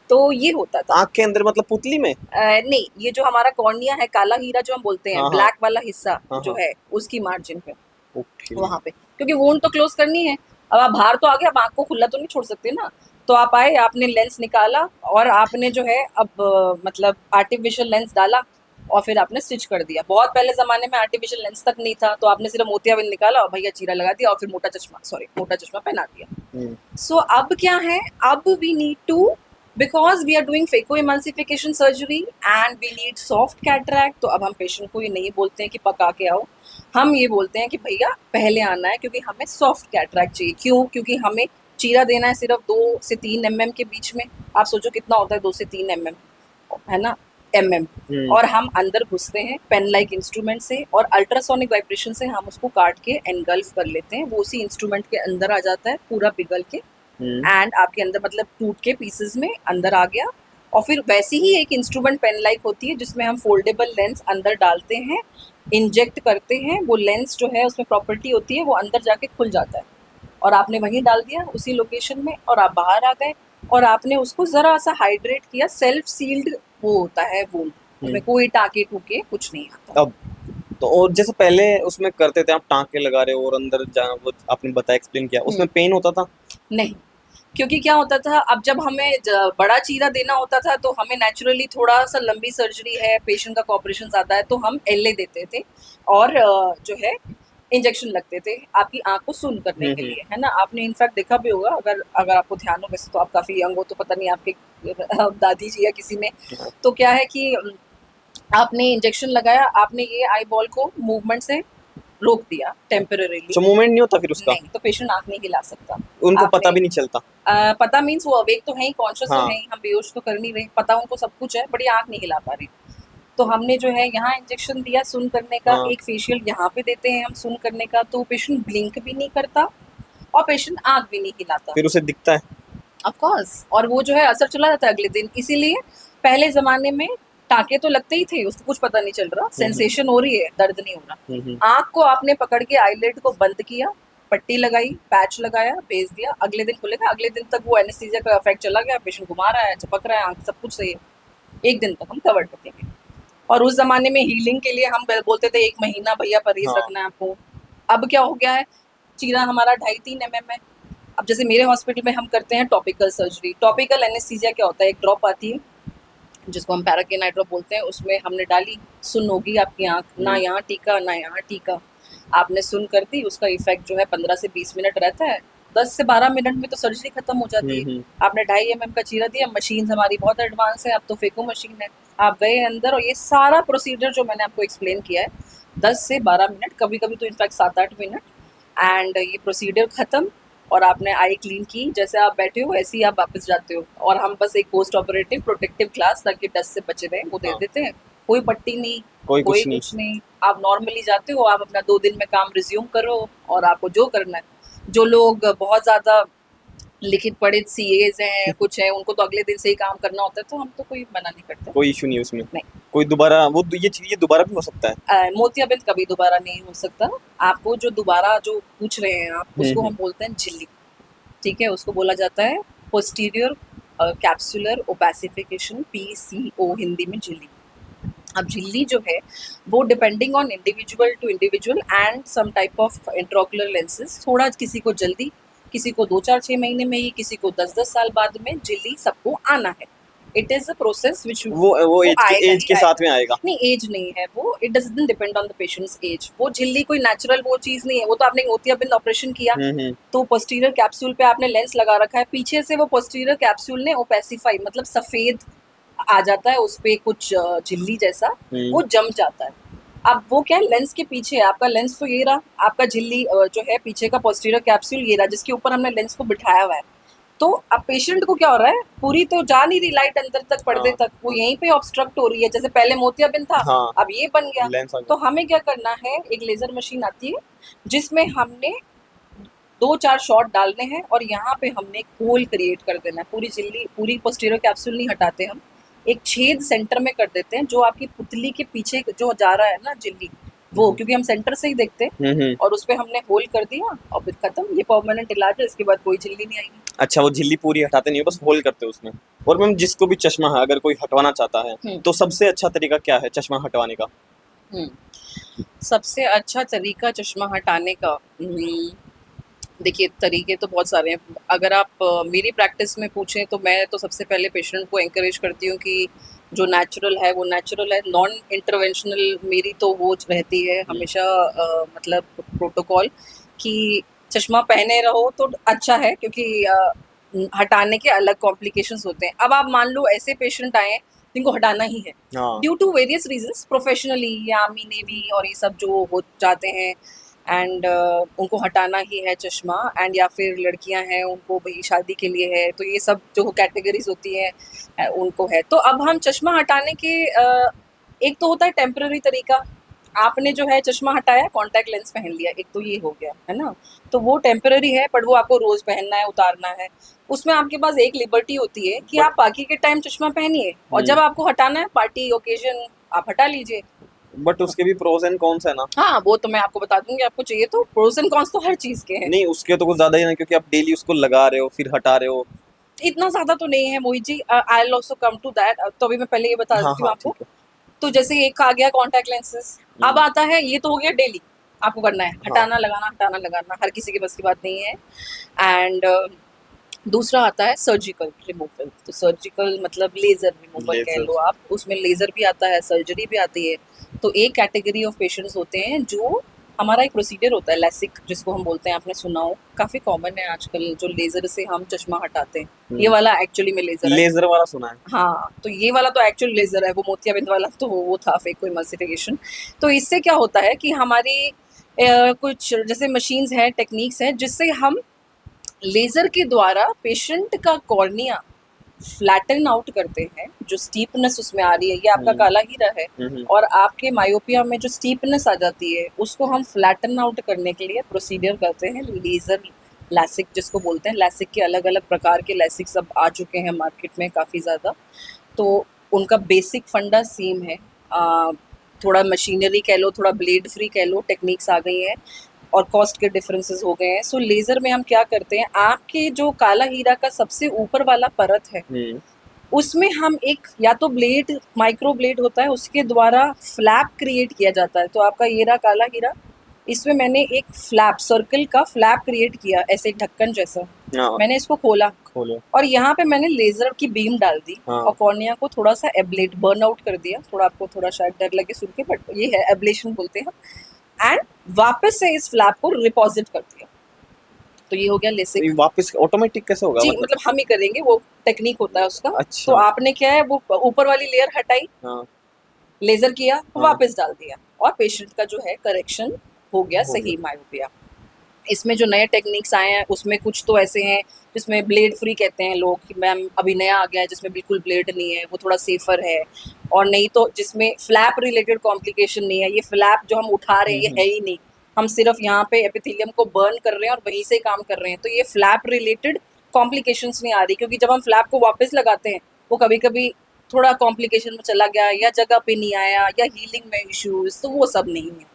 तो ये होता था। आँख के अंदर मतलब पुतली में? नहीं, ये जो हमारा कॉर्निया है, काला हीरा जो हम बोलते हैं, हाँ, हाँ। ब्लैक वाला हिस्सा हाँ, जो हाँ। है उसकी मार्जिन पे, ओके। वहाँ पे, क्योंकि वोंड तो क्लोज करनी है। अब आप बाहर तो आ गए, अब आँख को खुला तो नहीं छोड़ सकते ना। तो आप आए, आपने लेंस निकाला और आपने जो है अब मतलब आर्टिफिशियल लेंस डाला और फिर आपने स्टिच कर दिया। बहुत पहले ज़माने में आर्टिफिशियल लेंस तक नहीं था, तो आपने सिर्फ मोतियाबिंद निकाला और भैया चीरा लगा दिया और फिर मोटा चश्मा पहना दिया। सो अब क्या है, अब we need to, because we are doing phaco emulsification surgery and we need soft cataract, तो अब हम पेशेंट को ये नहीं बोलते हैं कि पका के आओ, हम ये बोलते हैं कि भैया पहले आना है, क्योंकि हमें सॉफ्ट कैटरैक्ट चाहिए। क्यों? क्योंकि हमें चीरा देना है सिर्फ 2 से 3 mm के बीच में। आप सोचो कितना होता है 2 से 3 mm, है ना, और हम अंदर घुसते हैं पेन लाइक इंस्ट्रूमेंट से और अल्ट्रासोनिक वाइब्रेशन से हम उसको काट के एनगल्फ कर लेते हैं। वो उसी इंस्ट्रूमेंट के अंदर आ जाता है पूरा पिघल के, एंड आपके अंदर मतलब टूट के पीसेस में अंदर आ गया। और फिर वैसी ही एक इंस्ट्रूमेंट पेन लाइक होती है जिसमें हम फोल्डेबल लेंस अंदर डालते हैं, इंजेक्ट करते हैं। वो लेंस जो है उसमें प्रॉपर्टी होती है वो अंदर जाके खुल जाता है और आपने वहीं डाल दिया उसी लोकेशन में और आप बाहर आ गए और आपने उसको ज़रा सा हाइड्रेट किया। सेल्फ सील्ड वो होता है वोंड, उसमें कोई टाँके टूके कुछ नहीं आता। अब तो और जैसे पहले उसमें करते थे आप टाँके लगा रहे हो और अंदर जाना, वो आपने बताया, एक्सप्लेन किया, उसमें पेन होता था? नहीं, क्योंकि क्या होता था, अब जब हमें बड़ा चीरा देना होता था तो हमें नेचुरली थोड़ा सा लंबी सर्जरी है, पेशेंट का कॉपरेशन ज़्यादा है, तो हम एलए देते थे और जो है इंजेक्शन लगते थे आपकी आँख को सुन करने के लिए, है ना। आपने इनफैक्ट देखा भी होगा, अगर अगर आपको ध्यान हो, वैसे तो आप काफ़ी यंग हो तो पता नहीं आपके दादी जी या किसी ने, तो क्या है कि आपने इंजेक्शन लगाया, आपने ये आई बॉल को मूवमेंट से रोक दिया टेम्परेरीली। तो मूवमेंट नहीं होता फिर उसका? नहीं, तो पेशेंट आँख नहीं हिला सकता। उनको पता आपने भी नहीं चलता? पता मीन्स वो अवेक तो है ही, कॉन्शियस तो हाँ। है ही, हम बेहोश तो कर नहीं रहे, पता उनको सब कुछ है, बट ये आँख नहीं हिला पा रहे। तो हमने जो है यहाँ इंजेक्शन दिया सुन करने का, हाँ। एक फेशियल यहाँ पे देते हैं हम सुन करने का, तो पेशेंट ब्लिंक भी नहीं करता और पेशेंट आँख भी नहीं हिलाता। फिर उसे दिखता है? ऑफ कोर्स, और वो जो है असर चला जाता है अगले दिन। इसीलिए पहले ज़माने में टाँके तो लगते ही थे, उसको कुछ पता नहीं चल रहा, सेंसेशन हो रही है, दर्द नहीं हो रहा। आँख को आपने पकड़ के आईलिड को बंद किया, पट्टी लगाई, पैच लगाया, भेज दिया, अगले दिन खुलेगा, अगले दिन तक वो एनेस्थीसिया का इफेक्ट चला गया, पेशेंट घुमा रहा है, चपक रहा है, आँख सब कुछ सही है, एक दिन तक हम कवर रखेंगे। और उस ज़माने में हीलिंग के लिए हम बोलते थे 1 महीना भैया परहेज़ हाँ। रखना है आपको। अब क्या हो गया है, चीरा हमारा 2.5-3 mm है। अब जैसे मेरे हॉस्पिटल में हम करते हैं टॉपिकल सर्जरी। टॉपिकल एनेस्थीसिया क्या होता है, एक ड्रॉप आती है जिसको हम पैराकेन आई ड्रॉप बोलते हैं, उसमें हमने डाली, सुन होगी आपकी आँख, ना यहाँ टीका ना यहाँ टीका, आपने सुन कर दी, उसका इफेक्ट जो है 15 से 20 मिनट रहता है, 10 से 12 मिनट में तो सर्जरी खत्म हो जाती है। आपने 2.5 mm का चीरा दिया, मशीन हमारी बहुत एडवांस है, अब तो फेको मशीन है, आप गए अंदर और ये सारा प्रोसीजर जो मैंने आपको एक्सप्लेन किया है 10 से 12 मिनट, कभी कभी तो इनफैक्ट 7-8 मिनट, एंड ये प्रोसीजर खत्म और आपने आई क्लीन की, जैसे आप बैठे हो ऐसे ही आप वापस जाते हो। और हम बस एक पोस्ट ऑपरेटिव प्रोटेक्टिव ग्लास ताकि डस्ट से बचे रहें वो दे देते हैं, कोई पट्टी नहीं, कोई कोई कुछ कुछ नहीं। आप नॉर्मली जाते हो, आप अपना 2 दिन में काम रिज्यूम करो और आपको जो करना है। जो लोग बहुत ज़्यादा लिखित पढ़ित सीएज हैं, कुछ हैं, उनको तो अगले दिन से ही काम करना होता है, तो हम तो कोई मना नहीं करते। कोई इशू नहीं उसमें? नहीं। कोई दोबारा वो ये चीज़ दोबारा भी हो सकता है? मोतियाबिंद कभी दोबारा नहीं हो सकता। आपको जो दोबारा जो पूछ रहे हैं आप, उसको हम बोलते हैं झिल्ली, ठीक है, उसको बोला जाता है posterior capsular opacification, PCO Hindi में झिल्ली। अब झिल्ली जो है वो depending on individual to individual and some type of intraocular lenses, थोड़ा किसी को जल्दी, किसी को 2-4-6 महीने में ही, किसी को 10-10 साल बाद में झिल्ली सबको आना है। It is a process which वो एज के साथ में आएगा? नहीं, एज नहीं है वो, it doesn't depend on the patient's age. वो झिल्ली कोई नेचुरल वो चीज नहीं है, वो तो आपने मोतियाबिंद ऑपरेशन किया तो पोस्टीरियर कैप्सूल पे आपने लेंस लगा रखा है, पीछे से वो पोस्टीरियर कैप्सूल ने ओपेसिफाई मतलब सफेद आ जाता है, उस पे कुछ झिल्ली जैसा वो जम जाता है। अब वो क्या है, लेंस के पीछे है, आपका लेंस तो ये रहा, आपका झिल्ली जो है पीछे का पोस्टीरियर कैप्सूल ये रहा जिसके ऊपर हमने लेंस को बिठाया हुआ है। तो अब पेशेंट को क्या हो रहा है, पूरी तो जा नहीं रही लाइट अंदर तक पर्दे तक, वो यहीं पे ऑब्स्ट्रक्ट हो रही है, जैसे पहले मोतियाबिंद था, अब ये बन गया। तो हमें क्या करना है, एक लेजर मशीन आती है जिसमें हमने 2-4 शॉट डालने हैं और यहाँ पे हमने एक होल क्रिएट कर देना है। पूरी झिल्ली, पूरी पोस्टीरियर कैप्सूल नहीं हटाते हम, एक छेद सेंटर में कर देते हैं, जो आपकी पुतली के पीछे जो जा रहा है ना झिल्ली, वो क्योंकि हम सेंटर से ही देखते हैं, और उस पे हमने होल कर दिया और फिर खत्म। ये परमानेंट इलाज है, इसके बाद कोई झिल्ली नहीं आएगी। अच्छा, वो झिल्ली पूरी हटाते नहीं हो, बस होल करते हो उसमें। और मैम जिसको भी चश्मा है अगर कोई हटवाना चाहता है तो सबसे अच्छा तरीका क्या है चश्मा हटवाने का? सबसे अच्छा तरीका चश्मा हटाने का, देखिए, तरीके तो बहुत सारे हैं। अगर आप मेरी प्रैक्टिस में पूछें तो मैं तो सबसे पहले पेशेंट को एनकरेज करती हूँ कि जो नेचुरल है वो नेचुरल है, नॉन इंटरवेंशनल मेरी तो वो रहती है हमेशा मतलब प्रोटोकॉल कि चश्मा पहने रहो तो अच्छा है, क्योंकि हटाने के अलग कॉम्प्लिकेशंस होते हैं। अब आप मान लो ऐसे पेशेंट आए जिनको हटाना ही है हाँ due to various reasons, professionally या आर्मी नेवी और ये सब जो हो जाते हैं, एंड उनको हटाना ही है चश्मा, एंड या फिर लड़कियां हैं उनको भाई शादी के लिए है, तो ये सब जो कैटेगरीज होती हैं उनको है। तो अब हम चश्मा हटाने के एक तो होता है टेम्पररी तरीका, आपने जो है चश्मा हटाया कॉन्टैक्ट लेंस पहन लिया, एक तो ये हो गया है ना, तो वो टेम्पररी है, बट वो आपको रोज पहनना है, उतारना है। उसमें आपके पास एक लिबर्टी होती है कि बट आप बाकी के टाइम चश्मा पहनिए, और जब आपको हटाना है पार्टी ओकेजन आप हटा लीजिए। बट उसके भी प्रोज एंड कॉन्स है ना। हाँ, वो तो मैं आपको बता दूंगी, आपको चाहिए तो प्रोज एंड कॉन्स तो हर चीज के हैं। नहीं उसके तो कुछ ज्यादा ही ना, क्योंकि आप डेली उसको लगा रहे हो फिर हटा रहे हो। इतना ज्यादा तो नहीं है Mohit ji, I will also come to that. तो अभी मैं पहले ये बता हाँ देती हूँ हाँ आपको। ठीक है। तो जैसे एक आ गया कॉन्टैक्ट लेंसेज, अब आता है ये तो हो गया डेली आपको करना है, हाँ हटाना लगाना हर किसी के बस की बात नहीं है। एंड दूसरा आता है सर्जिकल रिमूवल। तो सर्जिकल मतलब लेजर रिमूवल कह लेजर। लो आप, उसमें लेजर भी आता है, सर्जरी भी आती है। तो एक कैटेगरी ऑफ पेशेंट्स होते हैं जो, हमारा एक प्रोसीजर होता है लैसिक जिसको हम बोलते हैं, आपने सुना हो, काफी कॉमन है आजकल, जो लेजर से हम चश्मा हटाते हैं। ये वाला एक्चुअली में लेजर है। लेजर वाला सुना है। हाँ, तो ये वाला तो एक्चुअल लेजर है, वो मोतियाबिंद वाला तो वो था फेक कोई मल्सिफिकेशन। तो इससे क्या होता है कि हमारी कुछ जैसे मशीन्स हैं, टेक्निक्स हैं, जिससे हम लेजर के द्वारा पेशेंट का कॉर्निया फ्लैटन आउट करते हैं। जो स्टीपनेस उसमें आ रही है, ये आपका काला हीरा है, हम्म। और आपके मायोपिया में जो स्टीपनेस आ जाती है उसको हम फ्लैटन आउट करने के लिए प्रोसीजर करते हैं लेजर लैसिक जिसको बोलते हैं। लैसिक के अलग अलग प्रकार के लैसिक सब आ चुके हैं मार्केट में काफ़ी ज़्यादा। तो उनका बेसिक फंडा सेम है। थोड़ा मशीनरी कह लो, थोड़ा ब्लेड फ्री कह लो, टेक्निक्स आ गई हैं और कॉस्ट के डिफरेंसेस हो गए हैं। सो लेज़र में हम क्या करते हैं, आपके जो काला हीरा का सबसे ऊपर वाला परत है उसमें हम एक या तो ब्लेड, माइक्रो ब्लेड होता है, उसके द्वारा फ्लैप क्रिएट किया जाता है। तो आपका ये रहा काला हीरा, इसमें मैंने एक फ्लैप, सर्कल का फ्लैप क्रिएट किया, ऐसे एक ढक्कन जैसा। हाँ मैंने इसको खोला खोलो। और यहाँ पे मैंने लेजर की बीम डाल दी हाँ और कॉर्निया को थोड़ा सा एब्लेट, बर्न आउट कर दिया। थोड़ा आपको थोड़ा शायद डर लगे सुन के, बट ये है एब्लेशन बोलते हैं। एंड वापस से इस फ्लैप को रिपोजिट कर दिया। तो ये हो गया तो लेसिक। ये वापस ऑटोमेटिक कैसे होगा जी, मतलब। मतलब हम ही करेंगे, वो टेक्निक होता है उसका। तो अच्छा। आपने क्या है, वो ऊपर वाली लेयर हटाई, हाँ लेजर किया, हाँ वापस डाल दिया, और पेशेंट का जो है करेक्शन हो गया हो सही गया। मायोपिया। इसमें जो नए टेक्निक्स आए हैं उसमें कुछ तो ऐसे हैं जिसमें ब्लेड फ्री कहते हैं लोग कि मैम अभी नया आ गया है जिसमें बिल्कुल ब्लेड नहीं है, वो थोड़ा सेफर है। और नहीं तो जिसमें फ्लैप रिलेटेड कॉम्प्लिकेशन नहीं है, ये फ्लैप जो हम उठा रहे हैं ये है ही नहीं, हम सिर्फ यहाँ पे एपिथेलियम को बर्न कर रहे हैं और वहीं से काम कर रहे हैं। तो ये फ्लैप रिलेटेड कॉम्प्लिकेशंस नहीं आ रही, क्योंकि जब हम फ्लैप को वापस लगाते हैं वो कभी कभी थोड़ा कॉम्प्लिकेशन में चला गया, या जगह पे नहीं आया, या हीलिंग में इश्यूज, तो वो सब नहीं है।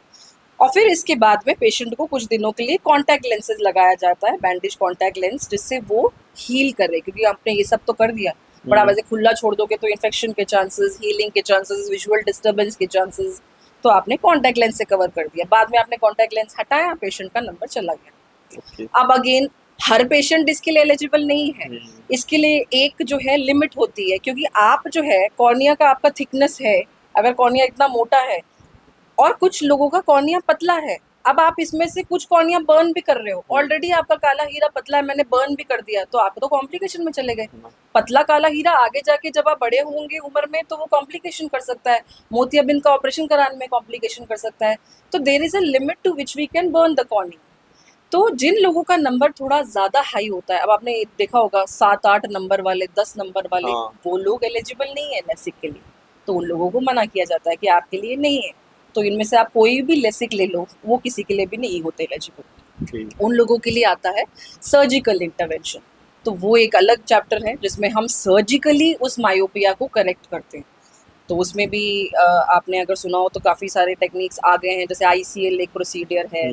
और फिर इसके बाद में पेशेंट को कुछ दिनों के लिए कॉन्टैक्ट लेंसेज लगाया जाता है, बैंडेज कॉन्टैक्ट लेंस, जिससे वो हील करे, क्योंकि आपने ये सब तो कर दिया, बड़ा वैसे खुला छोड़ दोगे तो इन्फेक्शन के चांसेस, हीलिंग के चांसेस, विजुअल डिस्टर्बेंस के चांसेस। तो आपने कॉन्टैक्ट लेंस से कवर कर दिया, बाद में आपने कॉन्टैक्ट लेंस हटाया, पेशेंट का नंबर चला गया। ओके। अब अगेन हर पेशेंट इसके लिए एलिजिबल नहीं है। इसके लिए एक जो है लिमिट होती है, क्योंकि आप जो है कॉर्निया का आपका थिकनेस है, अगर कॉर्निया इतना मोटा है और कुछ लोगों का कॉर्निया पतला है, अब आप इसमें से कुछ कॉर्निया बर्न भी कर रहे हो, ऑलरेडी आपका काला हीरा पतला है, मैंने बर्न भी कर दिया, तो आप तो कॉम्प्लिकेशन में चले गए। पतला काला हीरा आगे जाके जब आप बड़े होंगे उम्र में तो वो कॉम्प्लिकेशन कर सकता है, मोतियाबिंद का ऑपरेशन कराने में कॉम्प्लिकेशन कर सकता है। तो there is a limit to which we can burn the cornea. तो जिन लोगों का नंबर थोड़ा ज़्यादा हाई होता है, अब आपने देखा होगा 7-8 नंबर वाले, 10 नंबर वाले, हाँ वो लोग एलिजिबल नहीं है लेसिक के लिए, तो उन लोगों को मना किया जाता है कि आपके लिए नहीं है। तो इनमें से आप कोई भी लेसिक ले लो, वो किसी के लिए भी नहीं होते एलिजिबल। ठीक। उन लोगों के लिए आता है सर्जिकल इंटरवेंशन। तो वो एक अलग चैप्टर है जिसमें हम सर्जिकली उस मायोपिया को करेक्ट करते हैं। तो उसमें भी आपने अगर सुना हो तो काफ़ी सारे टेक्निक्स आ गए हैं, जैसे ICL एक प्रोसीडियर है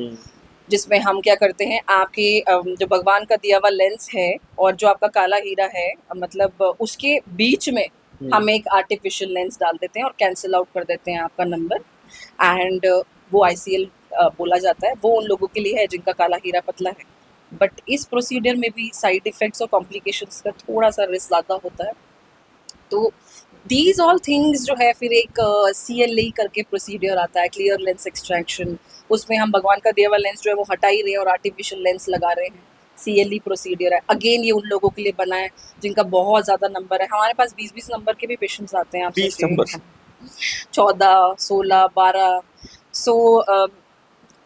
जिसमें हम क्या करते हैं, आपके जो भगवान का दिया हुआ लेंस है और जो आपका काला हीरा है, मतलब उसके बीच में हम एक आर्टिफिशियल लेंस डाल देते हैं और कैंसिल आउट कर देते हैं आपका नंबर। एंड वो ICL बोला जाता है, वो उन लोगों के लिए है जिनका काला हीरा पतला है। बट इस प्रोसीजर में भी साइड इफ़ेक्ट्स और कॉम्प्लिकेशंस का थोड़ा-सा रिस्क ज़्यादा होता है। तो दीज ऑल थिंग्स जो है, फिर एक CLE करके प्रोसीजर आता है, क्लियर लेंस एक्सट्रैक्शन। उसमें हम भगवान का दिया हुआ लेंस जो है वो हटा ही रहे हैं और आर्टिफिशियल लेंस लगा रहे हैं। CLE प्रोसीजर है, अगेन ये उन लोगों के लिए बना है जिनका बहुत ज़्यादा नंबर है। हमारे पास 20-20 नंबर के भी पेशेंट्स आते हैं, आप 20 नंबर। सोचिए 14, 16, 12। सो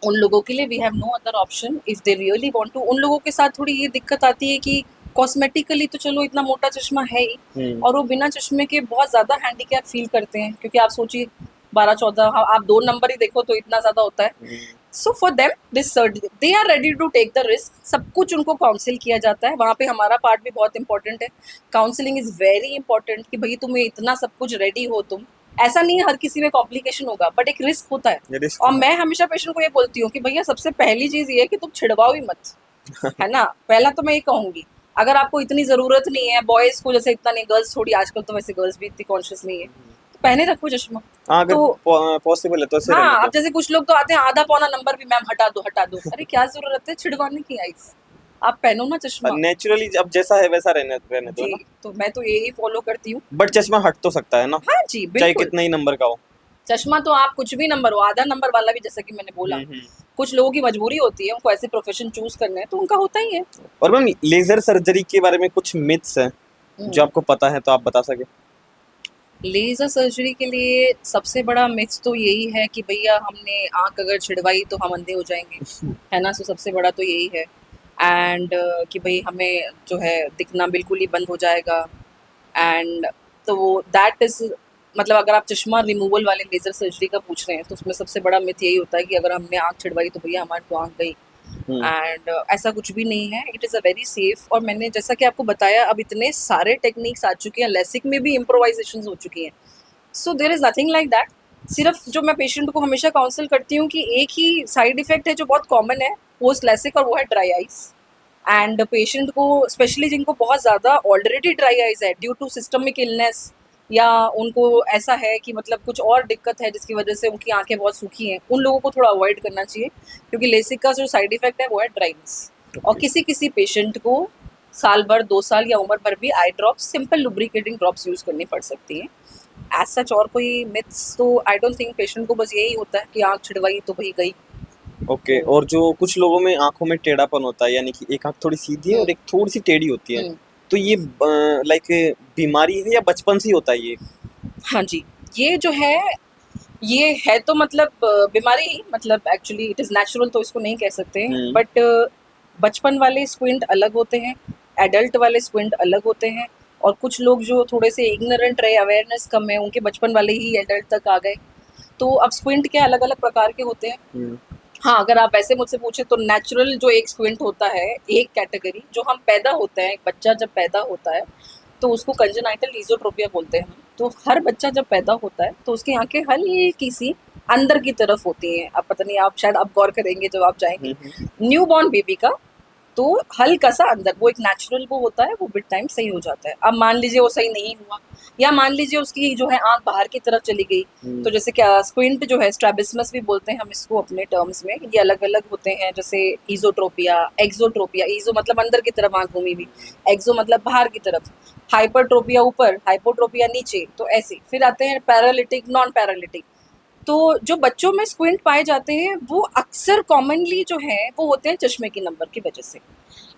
उन लोगों के लिए we have no other option if they really want to. उन लोगों के साथ थोड़ी ये दिक्कत आती है कि कॉस्मेटिकली तो चलो इतना मोटा चश्मा है ही, और वो बिना चश्मे के बहुत ज़्यादा हैंडीकैप फील करते हैं, क्योंकि आप सोचिए 12-14, आप 2 नंबर ही देखो तो इतना ज़्यादा होता है। So for them this they are ready to take the risk. सब कुछ उनको काउंसिल किया जाता है, वहाँ पे हमारा पार्ट भी बहुत इंपॉर्टेंट है। काउंसलिंग इज़ वेरी इंपॉर्टेंट कि भाई तुम्हें इतना सब कुछ रेडी हो तुम। ऐसा नहीं है हर किसी में कॉम्प्लिकेशन होगा, बट एक रिस्क होता है। रिस्क और मैं हमेशा पेशेंट को ये बोलती हूँ कि भैया सबसे पहली चीज़ ये है कि तुम छिड़वाओ ही मत, है ना? पहला तो मैं ये कहूँगी, अगर आपको इतनी ज़रूरत नहीं है, बॉयज़ को जैसे इतना नहीं, गर्ल्स थोड़ी आजकल तो वैसे गर्ल्स भी इतनी कॉन्शियस नहीं है, तो पहने रखो चश्मा। हाँ, अगर तो पॉसिबल है तो ऐसे रहने हाँ, अब दो। जैसे कुछ लोग तो आते हैं आधा पौना नंबर भी मैम हटा दो, हटा दो। अरे क्या ज़रूरत है छिड़वाने की आइस? आप पहनो ना चश्मा। नेचुरली अब जैसा है वैसा रहने रहने दो जी, ना। तो मैं तो यही फॉलो करती हूँ। बट चश्मा हट तो सकता है ना, हाँ जी, चाहे बिल्कुल। कितना ही नंबर का हो। चश्मा तो आप कुछ भी नंबर हो, आधा नंबर वाला भी, जैसा कि मैंने बोला, हम्म। कुछ लोगों की मजबूरी होती है, उनको ऐसे प्रोफेशन चूज करने हैं, तो उनका होता ही है। और मैम लेजर सर्जरी के बारे में कुछ मिथ्स हैं जो आपको पता है तो आप बता सके। लेज़र सर्जरी के लिए सबसे बड़ा मिथ तो यही है कि भैया हमने आँख अगर छिड़वाई तो हम अंधे हो जाएँगे, है ना? सो सबसे बड़ा तो यही है। एंड कि भई हमें जो है दिखना बिल्कुल ही बंद हो जाएगा। एंड तो दैट इज़, मतलब अगर आप चश्मा रिमूवल वाले लेज़र सर्जरी का पूछ रहे हैं, तो उसमें सबसे बड़ा मिथ यही होता है कि अगर हमने आँख छिड़वाई तो भैया हमारी तो आँख गई। हम्म। एंड ऐसा कुछ भी नहीं है, it is a very safe. और मैंने जैसा कि आपको बताया, अब इतने सारे टेक्निक्स आ चुकी हैं, लेसिक में भी इम्प्रोवाइजेशंस हो चुकी हैं। So there is nothing like that. सिर्फ जो मैं पेशेंट को हमेशा काउंसल करती हूँ कि एक ही साइड इफ़ेक्ट है जो बहुत कॉमन है पोस्ट लेसिक, और वो है ड्राई आइज़। एंड पेशेंट को, स्पेशली जिनको बहुत ज़्यादा ऑलरेडी ड्राई आइज़ है ड्यू टू सिस्टमिक इलनेस, या उनको ऐसा है कि मतलब कुछ और दिक्कत है जिसकी वजह से उनकी आंखें बहुत सूखी हैं, उन लोगों को थोड़ा अवॉइड करना चाहिए, क्योंकि लेसिक का जो साइड इफ़ेक्ट है वो है ड्राइनेस। और किसी किसी पेशेंट को साल भर, 2 साल या उम्र भर भी eye drops, simple lubricating drops use करनी पड़ सकती हैं। एज सच और कोई मिथ्स तो आई डोंट थिंक। पेशेंट को बस यही होता है कि आँख छिड़वाई तो भाई गई। ओके। और जो कुछ लोगों में आंखों में टेढ़ापन होता है, यानी कि एक आंख थोड़ी सीधी है और एक थोड़ी सी टेढ़ी होती है, हुँ। तो ये लाइक बीमारी है या बचपन से ही होता है ये? हाँ जी, ये जो है, ये है तो मतलब बीमारी ही, मतलब एक्चुअली इट इज़ नेचुरल तो इसको नहीं कह सकते, हम्म। बट बचपन वाले स्क्विंट अलग होते हैं, एडल्ट वाले स्क्विंट अलग होते हैं। और कुछ लोग जो थोड़े से इग्नोरेंट रहे, अवेयरनेस कम है, उनके बचपन वाले ही एडल्ट तक आ गए। तो अब स्क्विंट के अलग-अलग प्रकार के होते हैं। हम्म। हाँ, अगर आप ऐसे मुझसे पूछे तो नेचुरल जो एक स्क्विंट होता है, एक कैटेगरी जो हम पैदा होते हैं, एक बच्चा जब पैदा होता है तो उसको कंजेनाइटल ईज़ोट्रोपिया बोलते हैं हम। तो हर बच्चा जब पैदा होता है तो उसकी आँखें हल्की-सी अंदर की तरफ होती हैं। अब पता नहीं, आप शायद आप गौर करेंगे जब आप जाएँगे। न्यूबॉर्न बेबी का तो हल्का-सा अंदर, वो एक नेचुरल वो होता है, वो विद टाइम सही हो जाता है। अब मान लीजिए वो सही नहीं हुआ, या मान लीजिए उसकी जो है आँख बाहर की तरफ चली गई, तो जैसे क्या स्क्विंट जो है, स्ट्रैबिस्मस भी बोलते हैं हम इसको अपने टर्म्स में, ये अलग-अलग होते हैं, जैसे ईज़ोट्रोपिया, एक्ज़ोट्रोपिया। ईज़ो मतलब अंदर की तरफ आँख घूमी हुई, एक्ज़ो मतलब बाहर की तरफ, हाइपरट्रोपिया ऊपर, हाइपोट्रोपिया नीचे, तो ऐसे। फिर आते हैं पैरालिटिक, नॉन पैरालिटिक। तो जो बच्चों में स्क्विंट पाए जाते हैं वो अक्सर कॉमनली जो है वो होते हैं चश्मे की नंबर की वजह से।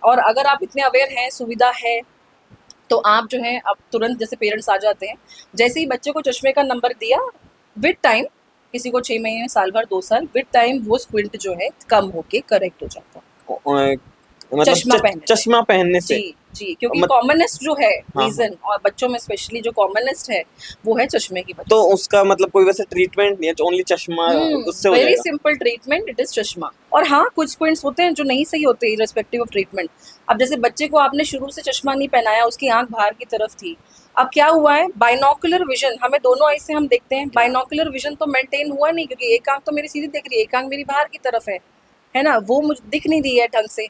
और अगर आप इतने अवेयर हैं, सुविधा है, तो आप जो है अब तुरंत, जैसे पेरेंट्स आ जाते हैं, जैसे ही बच्चे को चश्मे का नंबर दिया, विद टाइम, किसी को 6 महीने, साल भर, 2 साल, विद टाइम वो स्क्विंट जो है कम होके करेक्ट हो जाता है मतलब चश्मा पहनने से। चश्मा पहनने से। जी, जी, क्योंकि मत कॉमनेस्ट जो है हाँ, हाँ। रीज़न, और बच्चों में स्पेशली जो कॉमनेस्ट है, वो है चश्मे की वजह तो से। उसका मतलब कोई वैसे ट्रीटमेंट नहीं है, ओनली चश्मा उससे हो वेरी जाएगा? सिंपल ट्रीटमेंट, इट इज़ चश्मा। और हाँ, कुछ स्क्विंट्स होते हैं जो नहीं सही होते इर्रेस्पेक्टिव ऑफ ट्रीटमेंट। अब जैसे बच्चे को आपने शुरू से चश्मा नहीं पहनाया, उसकी आँख बाहर की तरफ थी। अब क्या हुआ है, बाइनोकुलर विज़न, हमें दोनों आई से हम देखते हैं, बाइनोकुलर विज़न तो मेंटेन हुआ नहीं, क्योंकि एक आँख तो मेरी सीधी दिख रही है, एक आँख मेरी बाहर की तरफ है ना? वो मुझे दिख नहीं रही है ढंग से,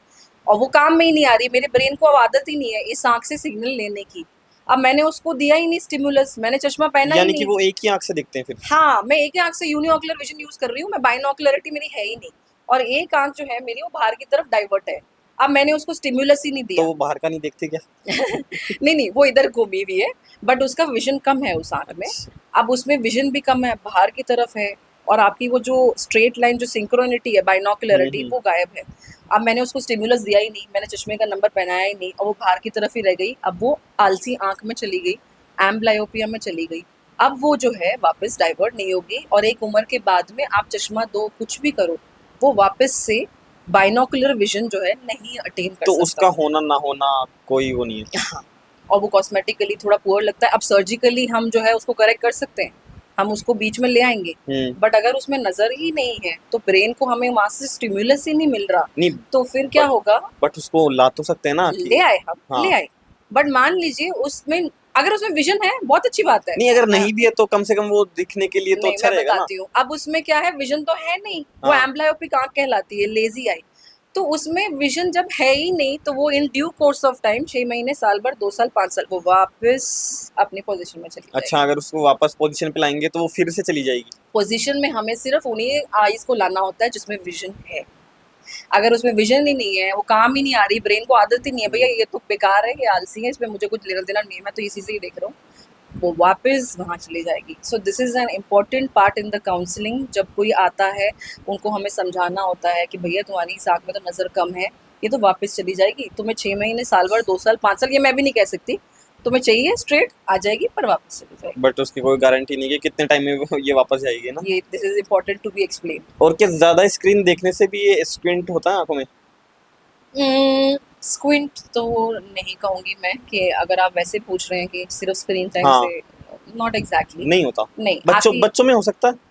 और वो काम में ही नहीं आ रही, मेरे ब्रेन को अब आदत ही नहीं है इस आँख से सिग्नल लेने की। अब मैंने उसको दिया ही नहीं स्टिमुलस, मैंने चश्मा पहना ही यानी कि नहीं। वो एक ही आंख से दिखते हैं फिर? हाँ, मैं एक ही आँख से यूनिओकुलर विज़न यूज़ कर रही हूँ, मैं बाइनोकुलरिटी मेरी है ही नहीं, और एक आँख जो है मेरी वो बाहर की तरफ डाइवर्ट है। अब मैंने उसको स्टिम्युलस ही नहीं तो दिया। वो बाहर का नहीं देखते क्या? नहीं वो इधर घूमी हुई है, बट उसका विजन कम है उस आंख में। अच्छा। अब उसमें विजन भी कम है, बाहर की तरफ है, और आपकी वो जो स्ट्रेट लाइन जो सिंक्रोनिटी है, बाइनोकुलरिटी, वो गायब है। अब मैंने उसको स्टिम्युलस दिया ही नहीं, मैंने चश्मे का नंबर पहनाया ही नहीं, और वो बाहर की तरफ ही रह गई। अब वो आलसी आंख में चली गई, एम्ब्लायोपिया में चली गई। अब वो जो है वापस डाइवर्ट नहीं होगी, और एक उम्र के बाद में आप चश्मा दो, कुछ भी करो, वो वापस से बाइनोकुलर विजन जो है नहीं अटेन कर तो सकता। उसका होना ना होना कोई वो नहीं है। हाँ, और वो कॉस्मेटिकली थोड़ा पुअर लगता है। अब सर्जिकली हम जो है उसको करेक्ट कर सकते हैं, हम उसको बीच में ले आएंगे, बट अगर उसमें नजर ही नहीं है तो ब्रेन को हमें वहां से स्टिम्युलस ही नहीं मिल रहा, नहीं, तो फिर क्या होगा? बट उसको ला तो सकते हैं ना ले कि आए हम, हाँ। ले आए, बट मान लीजिए उसमें अगर उसमें विजन है, बहुत अच्छी बात है। नहीं, अगर मैं- नहीं भी है तो कम से कम वो दिखने के लिए तो नहीं, अच्छा मैं रहेगा ना। बताती हूँ। अब उसमें क्या है, विजन तो है नहीं, वो हाँ। एम्ब्लायोपिक आंख कहलाती है, लेजी आई। तो उसमें विजन जब है ही नहीं, तो वो in due course of time 6 महीने, साल भर, 2 साल, 5 साल, वो वापस अपनी पोजीशन में चली अच्छा, जाएगी। अगर उसको वापस पोजीशन पे लाएंगे तो वो फिर से चली जाएगी। पोजीशन में हमें सिर्फ उन्हीं आईज को लाना होता है जिसमें विजन है। अगर उसमें विजन ही नहीं है, वो काम ही नहीं आ रही, ब्रेन को आदत ही नहीं है, भैया ये तो बेकार है, ये आलसी है, इसमें मुझे कुछ लेना देना नहीं है, मैं तो इसी से ही देख रहा हूँ, वो वापस वहाँ चली जाएगी। So this is an important part in the counselling. जब कोई आता है, उनको हमें समझाना होता है कि भैया तुम्हारी इस आँख में तो नज़र कम है, ये तो वापस चली जाएगी। तुम्हें 6 महीने, साल भर, 2 साल, 5 साल, ये मैं भी नहीं कह सकती, तुम्हें चाहिए स्ट्रेट आ जाएगी, पर वापस चली जाएगी। बट उसकी कोई गारंटी नहीं है कि कितने टाइम में ये वापस जाएगी ना। ये this is important to be explain. और क्या ज्यादा स्क्रीन देखने से भी ये स्क्विंट होता है आंखों में? स्क्विंट तो नहीं कहूँगी मैं, कि अगर आप वैसे पूछ रहे हैं कि सिर्फ स्क्रीन टाइम हाँ। से, नॉट एग्जैक्टली। नहीं होता। नहीं, बच्चों आपकी बच्चों में हो सकता है।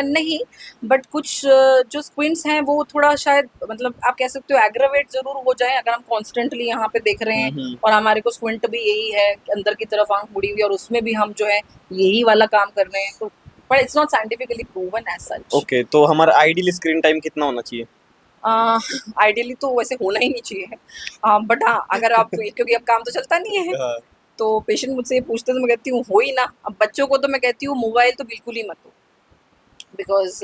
नहीं, बट कुछ जो स्क्विंट्स हैं वो थोड़ा शायद, मतलब आप कह सकते हो एग्रावेट जरूर हो जाए अगर हम कॉन्स्टेंटली यहाँ पे देख रहे हैं, और हमारे को स्क्विंट भी यही है कि अंदर की तरफ आंख मुड़ी हुई है, और उसमें भी हम जो है यही वाला काम कर रहे हैं, तो but it's not scientifically proven as such. Okay, तो हमारा आइडियल स्क्रीन टाइम कितना होना चाहिए? आइडियली तो वैसे होना ही नहीं चाहिए, बट हाँ, अगर आप, क्योंकि अब काम तो चलता नहीं है, हाँ। तो पेशेंट मुझसे पूछते तो मैं कहती हूँ हो ही ना। अब बच्चों को तो मैं कहती हूँ मोबाइल तो बिल्कुल ही मत दो, because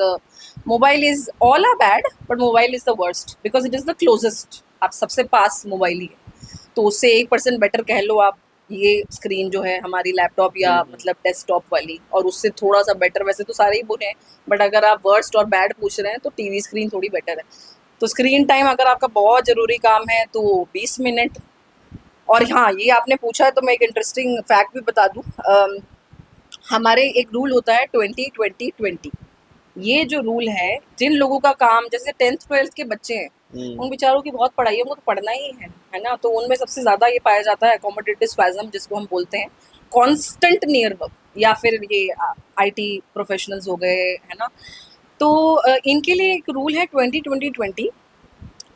mobile is all are bad, but mobile is the worst because it is the closest, आप सबसे पास मोबाइल ही है, तो उससे 1% बेटर कह लो आप ये स्क्रीन जो है हमारी लैपटॉप या मतलब डेस्कटॉप वाली, और उससे थोड़ा सा बेटर, वैसे तो सारे ही बुरे हैं, बट अगर आप वर्स्ट और बैड पूछ रहे हैं तो टीवी स्क्रीन थोड़ी बेटर है। तो स्क्रीन टाइम अगर आपका बहुत ज़रूरी काम है तो 20 मिनट। और हाँ, ये आपने पूछा है तो मैं एक इंटरेस्टिंग फैक्ट भी बता दूँ। हमारे एक रूल होता है 20-20-20। ये जो रूल है, जिन लोगों का काम, जैसे 10th-12th के बच्चे हैं, उन बेचारों की बहुत पढ़ाई है, उनको तो पढ़ना ही है ना, तो उनमें सबसे ज़्यादा ये पाया जाता है अकोमोडेटिव स्पैज़म, जिसको हम बोलते हैं कॉन्स्टेंट नियर वर्क, या फिर ये आईटी प्रोफेशनल्स हो गए, है ना। तो इनके लिए एक रूल है 20-20-20,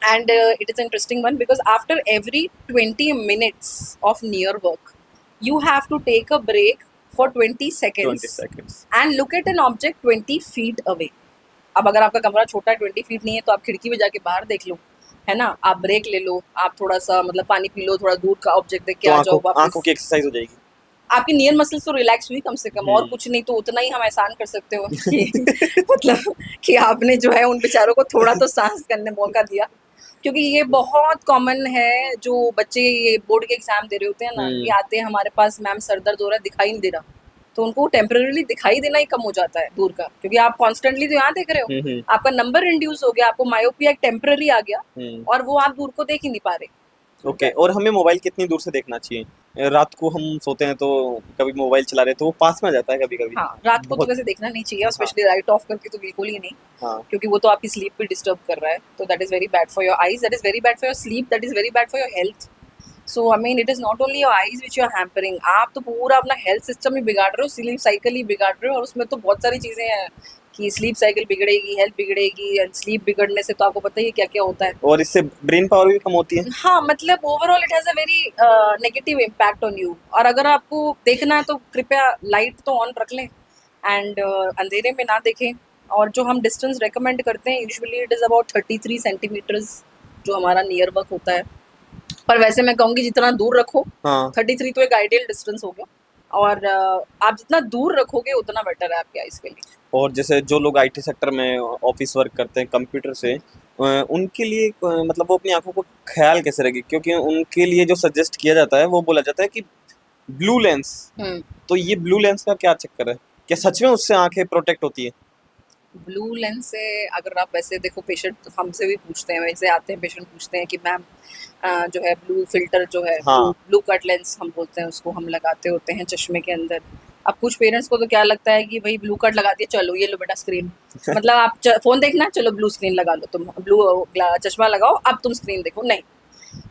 and it is interesting one because after every 20 minutes of near work you have to take a break for 20 seconds 20 seconds. and look at an object 20 feet away. अब अगर आपका कमरा छोटा है, 20 फीट नहीं है, तो आप खिड़की में जाके बाहर देख लो, है ना, आप ब्रेक ले लो, आप थोड़ा सा मतलब पानी पी लो, थोड़ा दूर का ऑब्जेक्ट देख के तो आ जाओ आंखों वापस। की एक्सरसाइज हो जाएगी। आपकी नियर मसल्स तो रिलैक्स हुई कम से कम, और कुछ नहीं तो उतना ही हम एहसान कर सकते हो कि मतलब कि आपने जो है उन बेचारों को थोड़ा तो सांस करने मौका दिया। क्योंकि ये बहुत कॉमन है, जो बच्चे ये बोर्ड के एग्जाम दे रहे होते हैं ना, ये आते हैं हमारे पास, मैम सर दर्द हो रहा है, दिखाई नहीं दे रहा, तो उनको टेम्परेरी दिखाई देना ही कम हो जाता है दूर का, क्योंकि आप कॉन्स्टेंटली तो यहाँ देख रहे हो, आपका नंबर इंड्यूस हो गया, आपको मायोपिया एक टेम्पररी आ गया, और वो आप दूर को देख ही नहीं पा रहे। ओके, और हमें मोबाइल कितनी दूर से देखना चाहिए? रात को हम सोते हैं तो कभी मोबाइल चला रहे तो वो पास में आ जाता है कभी कभी। हाँ, रात को तो वैसे देखना नहीं चाहिए, स्पेशली लाइट ऑफ करके तो बिल्कुल ही नहीं, हाँ। क्योंकि वो तो आपकी स्लीप भी डिस्टर्ब कर रहा है, तो that is very bad for your eyes, that is very bad for your sleep, that is very bad for your health. So I mean it is not only your eyes which you are hampering, आप तो पूरा अपना health system ही बिगाड़ रहे हो, sleep cycle ही बिगाड़ रहे हो, और उसमें तो बहुत सारी चीजें हैं कि स्लीप साइकिल बिगड़ेगी, हेल्थ बिगड़ेगी, एंड स्लीप बिगड़ने से तो आपको पता ही है क्या क्या होता है। और इससे ब्रेन पावर भी कम होती है। हाँ, मतलब overall it has a very negative impact on you, और अगर आपको देखना है तो कृपया लाइट तो ऑन रख लें, एंड अंधेरे में ना देखें, और जो हम डिस्टेंस रेकमेंड करते हैं usually it is about 33 centimetres जो हमारा नियर वर्क होता है, पर वैसे मैं कहूँगी जितना दूर रखो, हाँ। 33 तो एक आइडियल डिस्टेंस हो गया, और आप जितना दूर रखोगे उतना बेटर है आपके आइज़ के लिए। और जैसे जो लोग आईटी सेक्टर में ऑफिस वर्क करते हैं कंप्यूटर से, उनके लिए मतलब वो अपनी आंखों को ख्याल कैसे रखे, क्योंकि उनके लिए जो सजेस्ट किया जाता है वो बोला जाता है कि ब्लू लेंस। हम्म। तो ये ब्लू लेंस का क्या चक्कर है? क्या सच में उससे आंखें प्रोटेक्ट होती है? ब्लू लेंस से अगर आप वैसे देखो, पेशेंट हमसे भी पूछते हैं, वैसे आते हैं पेशेंट पूछते हैं कि मैम जो है ब्लू फिल्टर जो है, ब्लू हाँ। ब्लू कट लेंस हम बोलते हैं उसको, हम लगाते होते हैं चश्मे के अंदर। अब कुछ पेरेंट्स को तो क्या लगता है कि भाई ब्लू कट लगा दिया, चलो ये लो बेटा स्क्रीन, मतलब आप फोन देखना है, चलो ब्लू स्क्रीन लगा लो, तुम ब्लू चश्मा लगाओ, अब तुम स्क्रीन देखो। नहीं,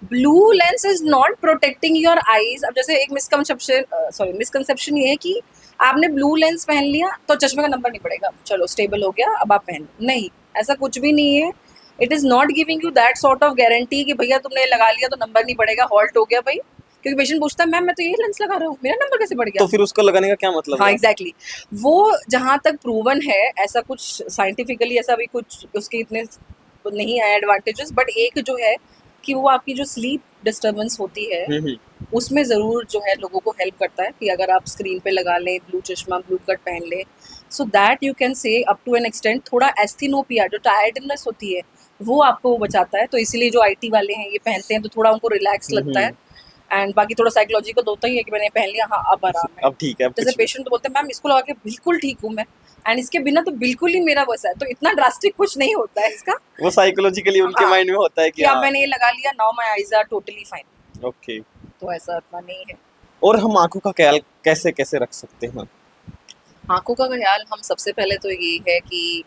blue lens is not protecting your eyes. अब जैसे एक मिसकंसेप्शन ये है कि आपने ब्लू लेंस पहन लिया तो चश्मे का नंबर नहीं पड़ेगा, चलो स्टेबल हो गया अब आप पहन लो। नहीं, ऐसा कुछ भी नहीं है। It is not giving you that sort of guarantee कि भैया तुमने लगा लिया तो नंबर नहीं पड़ेगा, हॉल्ट हो गया भाई। क्योंकि पेशेंट पूछता है मैम मैं तो ये लेंस लगा रहा हूँ, मेरा नंबर कैसे बढ़ गया? तो फिर उसको लगाने का क्या मतलब हाँ हुआ? Exactly exactly. वो जहाँ तक प्रूवन है, ऐसा कुछ साइंटिफिकली ऐसा भी कुछ उसके इतने नहीं है एडवांटेजेस, बट एक जो है कि वो आपकी जो स्लीप डिस्टर्बेंस होती है हम्म। उसमें ज़रूर जो है लोगों को हेल्प करता है कि अगर आप स्क्रीन पे लगा लें ब्लू चश्मा, ब्लू कट पहन लें, so that you can say up to an extent थोड़ा एस्थीनोपिया जो टायर्डनेस होती है वो आपको बचाता है। तो इसीलिए जो आईटी वाले हैं ये पहनते हैं तो थोड़ा उनको रिलैक्स लगता है। एंड बाकी थोड़ा साइकोलॉजिकल तो होता ही है कि मैंने पहन लिया, हाँ अब आराम है। अब ठीक है, अब जैसे कुछ पेशेंट तो बोलते हैं मैम इसको लगा के बिल्कुल ठीक हूँ मैं, एंड इसके बिना तो बिल्कुल ही मेरा बस है। तो इतना ड्रास्टिक कुछ नहीं होता है इसका। वो साइकोलॉजिकली उनके हाँ, माइंड में होता है कि कि अब हाँ। मैंने ये लगा लिया, now my eyes are totally fine. Okay. तो ऐसा इतना नहीं है। और हम आंखों का ख्याल कैसे कैसे रख सकते हैं? आंखों का ख्याल हम सबसे पहले तो ये है कि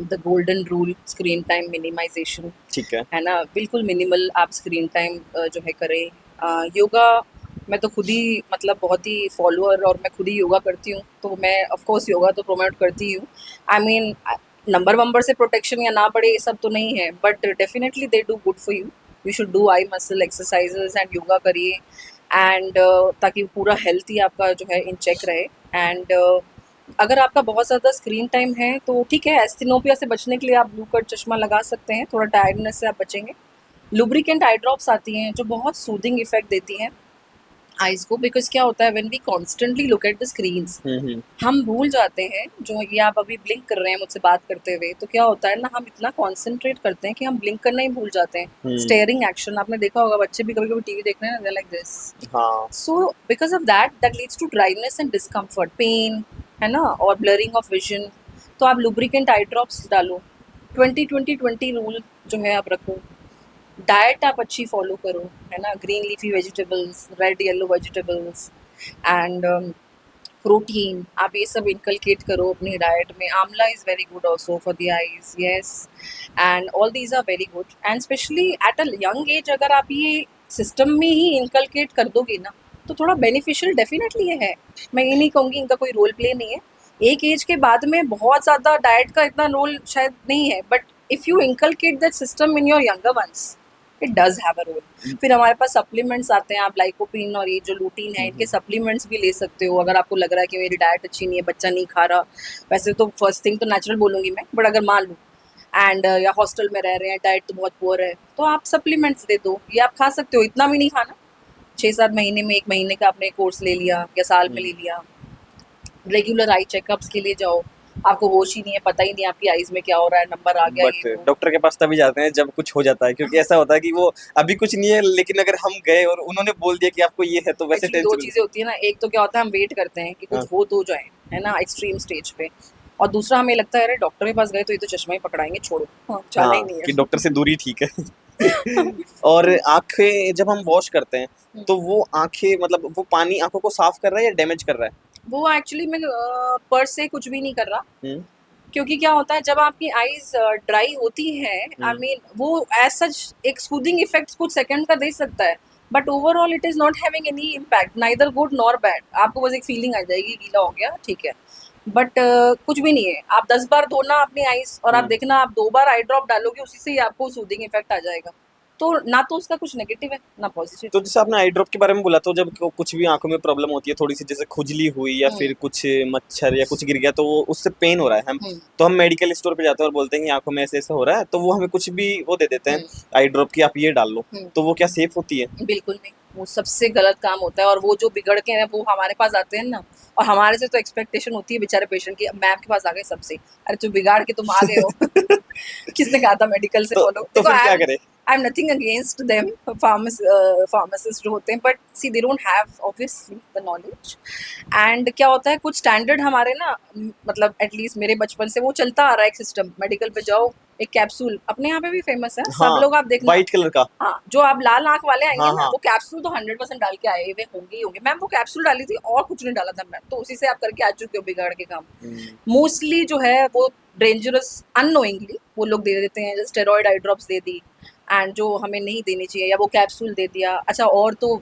the golden rule, screen time minimisation, ठीक है। है ना, बिल्कुल मिनिमल आप स्क्रीन टाइम जो है करें। योगा मैं तो खुद ही मतलब बहुत ही फॉलोअर, और मैं खुद ही योगा करती हूँ, तो मैं ऑफ कोर्स योगा तो प्रमोट करती हूँ। आई मीन नंबर वंबर से प्रोटेक्शन या ना पड़े ये सब तो नहीं है, but definitely they do good for you. You should do I muscle exercises and yoga करिए, एंड ताकि पूरा हेल्थ ही आपका जो है इन चेक रहे। एंड अगर आपका बहुत ज़्यादा स्क्रीन टाइम है तो ठीक है, एस्थेनोपिया से बचने के लिए आप ब्लू कट चश्मा लगा सकते हैं, थोड़ा टायर्डनेस से आप बचेंगे। लुब्रिकेंट आई ड्रॉप्स आती हैं जो बहुत सूदिंग इफेक्ट देती हैं आइज़ को, बिकॉज क्या होता है when we constantly look at the screens, hmm. हम भूल जाते हैं, जो ये आप अभी ब्लिंक कर रहे हैं मुझसे बात करते हुए, तो क्या होता है ना, हम इतना कॉन्सेंट्रेट करते हैं कि हम ब्लिंक करना ही भूल जाते हैं। हम्म। स्टेयरिंग एक्शन आपने देखा होगा, बच्चे भी कभी कभी टीवी देख रहे हैं ना, लाइक दिस। हाँ। So because of that that leads to dryness and discomfort, pain, है ना, और ब्लरिंग ऑफ विजन। तो आप लुब्रिकेंट आई ड्रॉप्स डालो। 20-20-20 रूल जो है आप रखो। डाइट आप अच्छी फॉलो करो, है ना, green leafy vegetables, red yellow vegetables, and protein, आप ये सब इनकलकेट करो अपनी डाइट में। Amla is very good also for the eyes, yes, and all these are very good. And specially at a young age अगर आप ये सिस्टम में ही इनकलकेट कर दोगे ना तो थोड़ा बेनिफिशियल डेफिनेटली ये है। मैं ये नहीं कहूँगी इनका कोई रोल प्ले नहीं है, एक एज के बाद में बहुत ज़्यादा डाइट का इतना रोल शायद नहीं है, but if you inculcate that system in your younger ones it does have a role. फिर हमारे पास सप्लीमेंट्स आते हैं, आप लाइकोपीन और ये जो लूटीन है इनके सप्लीमेंट्स भी ले सकते हो अगर आपको लग रहा है कि मेरी डाइट अच्छी नहीं है, बच्चा नहीं खा रहा। वैसे तो फर्स्ट थिंग तो नेचुरल बोलूँगी मैं, बट अगर मान लूँ एंड या हॉस्टल में रह रहे हैं, डाइट तो बहुत पुअर है, तो आप सप्लीमेंट्स दे दो, ये आप खा सकते हो, इतना भी नहीं खाना। 6-7 महीने में 1 महीने का आपने कोर्स ले लिया या साल में ले लिया। रेगुलर आई चेकअप्स के लिए जाओ, आपको होश ही नहीं है, पता ही नहीं आपकी आईज में क्या हो रहा है, नंबर आ गया बट ये वो। डॉक्टर के पास तभी जाते हैं जब कुछ हो जाता है, क्योंकि ऐसा होता है कि वो अभी कुछ नहीं है, लेकिन अगर हम गए और उन्होंने बोल दिया कि आपको ये है तो वैसे एक्चुअली 2 टेंशन। चीज़ें होती है ना, एक तो क्या होता है हम वेट करते हैं कि हाँ। कुछ हो तो जाए, है ना, एक्सट्रीम स्टेज पे, और दूसरा हमें लगता है अरे डॉक्टर के पास गए तो ये तो चश्मा ही पकड़ाएंगे, छोड़ो, हाँ, जाना ही हाँ, नहीं कि है। डॉक्टर से दूरी ठीक है। और आंखें जब हम वॉश करते हैं तो वो आंखें मतलब वो पानी आंखों को साफ कर रहा है या डैमेज कर रहा है? वो एक्चुअली में पर से कुछ भी नहीं कर रहा, हम्म। क्योंकि क्या होता है जब आपकी आईज ड्राई होती हैं, आई हम्म। मीन वो एज सच एक सूदिंग इफेक्ट कुछ सेकंड का दे सकता है, but overall it is not having any impact, neither good nor bad. आपको बस एक फीलिंग आ जाएगी गीला हो गया, ठीक है, बट कुछ भी नहीं है। आप 10 बार धोना अपनी आईज और आप हम्म। देखना आप 2 बार आई ड्रॉप डालोगे उसी से ही आपको सूदिंग इफेक्ट आ जाएगा। तो ना तो उसका कुछ नेगेटिव है ना पॉजिटिव। तो जैसे आपने आई ड्रॉप के बारे में बोला, तो जब कुछ भी आंखों में प्रॉब्लम होती है, थोड़ी सी जैसे खुजली हुई या हम्म फिर कुछ मच्छर या कुछ गिर गया तो वो उससे पेन हो रहा है, हम हम्म तो हम मेडिकल स्टोर पे जाते हैं और बोलते हैं कि आंखों में ऐसे ऐसे हो रहा है, तो वो हमें कुछ भी वो दे देते हैं हम्म आई ड्रॉप की, आप ये डाल लो। हम्म तो वो क्या सेफ होती है? बिल्कुल नहीं। वो सबसे गलत काम होता है। और वो जो बिगड़ के हैं वो हमारे पास आते हैं ना, और हमारे से तो एक्सपेक्टेशन होती है बेचारे पेशेंट की, अब मैम के पास आ गए सबसे, अरे तू बिगाड़ के तुम आ गए हो। किसने कहा था मेडिकल से फॉलो? तो देखो, फिर क्या करे? I am nothing against them, pharmacist जो होते हैं, but see they don't have obviously the knowledge. And क्या होता है, कुछ स्टैंडर्ड हमारे ना, मतलब एटलीस्ट मेरे बचपन से वो चलता आ रहा है एक सिस्टम, मेडिकल पे जाओ, एक कैप्सूल, अपने यहाँ पे भी फेमस है, सब हाँ, लोग आप देखना। व्हाइट कलर का। हाँ, जो आप लाल आंख वाले आएंगे हाँ ना, हाँ। वो कैप्सूल तो 100% डाल के आए हुए होंगे ही होंगे। मैम वो कैप्सूल डाली थी और कुछ नहीं डाला था मैम, तो उसी से आप करके आ चुके हो बिगाड़ के काम। मोस्टली जो है वो डेंजरस अननोइंगली वो लोग दे देते हैं, जैसे steroid eye drops they the, and जो हमें नहीं देनी चाहिए, या वो कैप्सूल दे दिया। अच्छा, और तो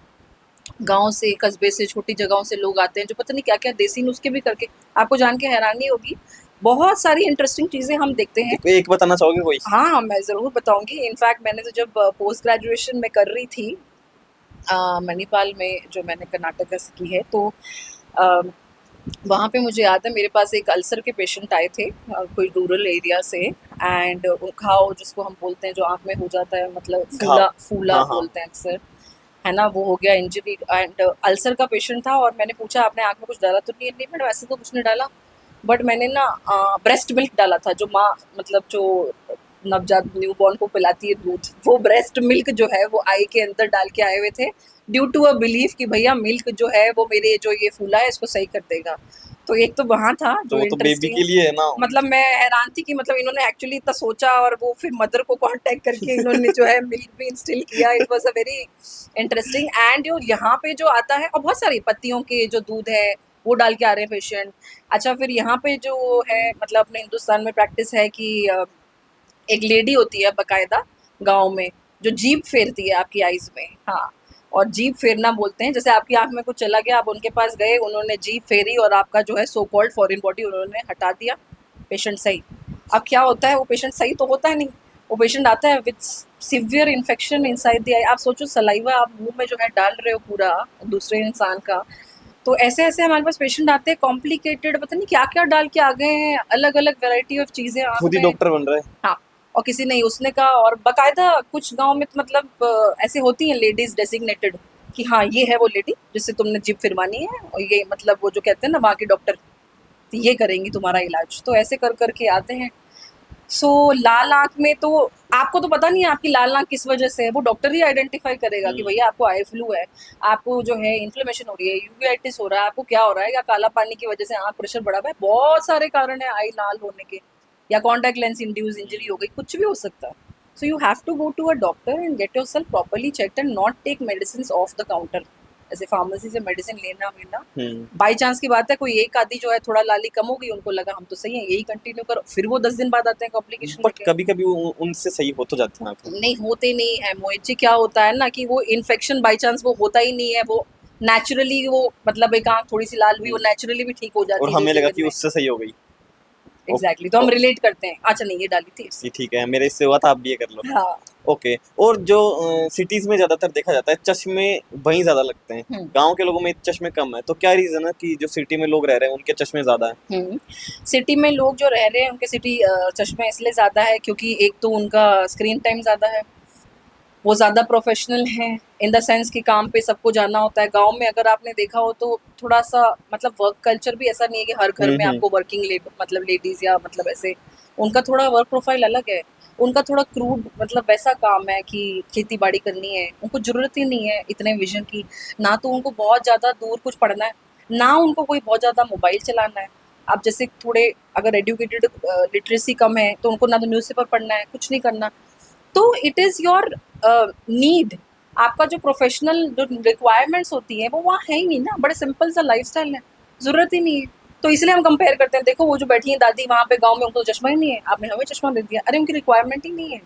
गांव से, कस्बे से, छोटी जगहों से लोग आते हैं जो पता नहीं क्या क्या देसी नुस्खे भी करके, आपको जान के हैरानी होगी, बहुत सारी इंटरेस्टिंग चीजें हम देखते हैं। एक बताना चाहोगे कोई? हाँ, मैं ज़रूर बताऊंगी। इनफैक्ट मैंने तो जब पोस्ट ग्रेजुएशन में कर रही थी मणिपाल में, जो मैंने कर्नाटका से की है, तो अ, वहाँ पे मुझे याद है मेरे पास एक अल्सर के पेशेंट आए थे, कोई रूरल एरिया से, एंड घाव जिसको हम बोलते हैं, जो आँख में हो जाता है, मतलब घाव। फूला फूला हाँ हाँ। बोलते हैं अक्सर, है ना, वो हो गया इंजरी, एंड अल्सर का पेशेंट था। और मैंने पूछा आपने आँख में कुछ डाला तो नहीं? नहीं मैडम, वैसे तो कुछ नहीं डाला, बट मैंने ना ब्रेस्ट मिल्क डाला था, जो माँ, मतलब जो नवजात न्यूबॉर्न को पिलाती है दूध, वो ब्रेस्ट मिल्क जो है वो आई के अंदर डाल के आए हुए थे, ड्यू टू अ बिलीफ कि भैया मिल्क जो है वो मेरे जो ये फूला है इसको सही कर देगा। तो एक तो वहाँ था तो जो वो तो बेबी इंटरेस्टिंग, के लिए है ना। मतलब मैं हैरान थी कि मतलब इन्होंने एक्चुअली इतना सोचा, और वो फिर मदर को कांटेक्ट करके इन्होंने जो है मिल्क भी इंस्टिल किया। It was a very interesting. And जो यहाँ पे जो आता है, और बहुत सारी पत्तियों के जो दूध है वो डाल के आ रहे हैं पेशेंट। अच्छा, फिर यहाँ पे जो है, मतलब अपने हिंदुस्तान में प्रैक्टिस है कि एक लेडी होती है बकायदा गाँव में, जो जीभ फेरती है आपकी आइज़ में। हाँ, और जीभ फेरना बोलते हैं, जैसे आपकी आँख में कुछ चला गया, आप उनके पास गए, उन्होंने जीभ फेरी और आपका जो है सो कॉल्ड फॉरेन बॉडी उन्होंने हटा दिया, पेशेंट सही। अब क्या होता है, वो पेशेंट सही तो होता है नहीं, वो पेशेंट आता है with severe infection inside the eye. आप सोचो, सलाइवा आप मुँह में जो है डाल रहे हो पूरा दूसरे इंसान का। तो ऐसे-ऐसे हमारे पास पेशेंट आते हैं कॉम्प्लिकेटेड, पता नहीं क्या-क्या डाल के आ गए हैं, अलग-अलग वैरायटी ऑफ चीज़ें आँख खुद ही में। डॉक्टर बन रहा है। हाँ, और किसी ने उसने कहा, और बाकायदा कुछ गाँव में तो मतलब ऐसे होती हैं लेडीज़ डेज़िग्नेटेड कि हाँ, ये है वो लेडी जिससे तुमने जीभ फिरवानी है, और ये मतलब वो जो कहते हैं ना वहाँ के डॉक्टर, तो ये करेंगी तुम्हारा इलाज। तो ऐसे कर के आते हैं। सो लाल आँख में तो आपको तो पता नहीं है आपकी लाल आँख किस वजह से है, वो डॉक्टर ही आइडेंटिफ़ाई करेगा कि भैया आपको आई फ्लू है, आपको जो है इन्फ्लेमेशन हो रही है, यूवेइटिस हो रहा है, आपको क्या हो रहा है, या काला पानी की वजह से आँख प्रेशर बढ़ा हुआ है। बहुत सारे कारण हैं आई लाल होने के, या कॉन्टैक्ट लेंस इंड्यूस इंजरी हो गई, कुछ भी हो सकता है। So you have to go to a doctor and get yourself properly checked and not take medicines off the counter. ऐसे फार्मेसी से मेडिसिन लेना-वेना, बाई चांस की बात है, कोई एक आधी जो है थोड़ा लाली कम हो गई, उनको लगा हम तो सही हैं, यही कंटिन्यू करो, फिर वो 10 दिन बाद आते हैं कॉम्प्लिकेशन बट लेके। कभी-कभी उनसे सही हो तो जाती है आँखें। नहीं, होते नहीं है मोहित जी, क्या होता है ना कि वो इन्फेक्शन बाई चांस वो होता ही नहीं है, वो नेचुरली वो, मतलब एक आँख थोड़ी-सी लाल हुई, वो नेचुरली भी ठीक हो और जाती है हमें 1-2 लगा दिन कि में। उससे सही हो गई। एग्ज़ैक्टली, तो हम रिलेट करते हैं, अच्छा नहीं ये डाली थी इससे। जी ठीक है, मेरे इससे हुआ था, आप भी ये कर लो। हाँ। ओके। और जो सिटीज़ में ज़्यादातर देखा जाता है चश्मे वहीं ज़्यादा लगते हैं, हुँ। गाँव के लोगों में चश्मे कम है, तो क्या रीज़न है कि जो सिटी में लोग रह रहे हैं उनके चश्मे ज़्यादा हैं? सिटी में लोग जो रह रहे हैं उनके चश्मे इसलिए ज़्यादा है क्योंकि एक तो उनका स्क्रीन टाइम ज़्यादा है, वो ज़्यादा प्रोफेशनल हैं इन द सेंस कि काम पे सबको जाना होता है। गाँव में अगर आपने देखा हो तो थोड़ा-सा मतलब वर्क कल्चर भी ऐसा नहीं है कि हर घर में आपको वर्किंग मतलब लेडीज़ या मतलब ऐसे, उनका थोड़ा वर्क प्रोफाइल अलग है। उनका थोड़ा क्रूड मतलब वैसा काम है कि खेती-बाड़ी करनी है, उनको ज़रूरत ही नहीं है इतने विज़न की, ना तो उनको बहुत ज़्यादा दूर कुछ पढ़ना है, ना उनको कोई बहुत ज़्यादा मोबाइल चलाना है। अब जैसे थोड़े अगर एजुकेटेड लिटरेसी कम है तो उनको ना तो न्यूज़पेपर पढ़ना है, कुछ नहीं करना। तो इट इज़ योर नीड, आपका जो प्रोफेशनल जो रिक्वायरमेंट्स होती हैं वो वहाँ है ही नहीं ना, बड़े सिंपल सा लाइफस्टाइल है, ज़रूरत ही नहीं है। तो इसलिए हम कंपेयर करते हैं, देखो वो जो बैठी हैं दादी वहाँ पे गाँव में, उनको तो चश्मा ही नहीं है, आपने हमें चश्मा दे दिया, अरे उनकी रिक्वायरमेंट ही नहीं है।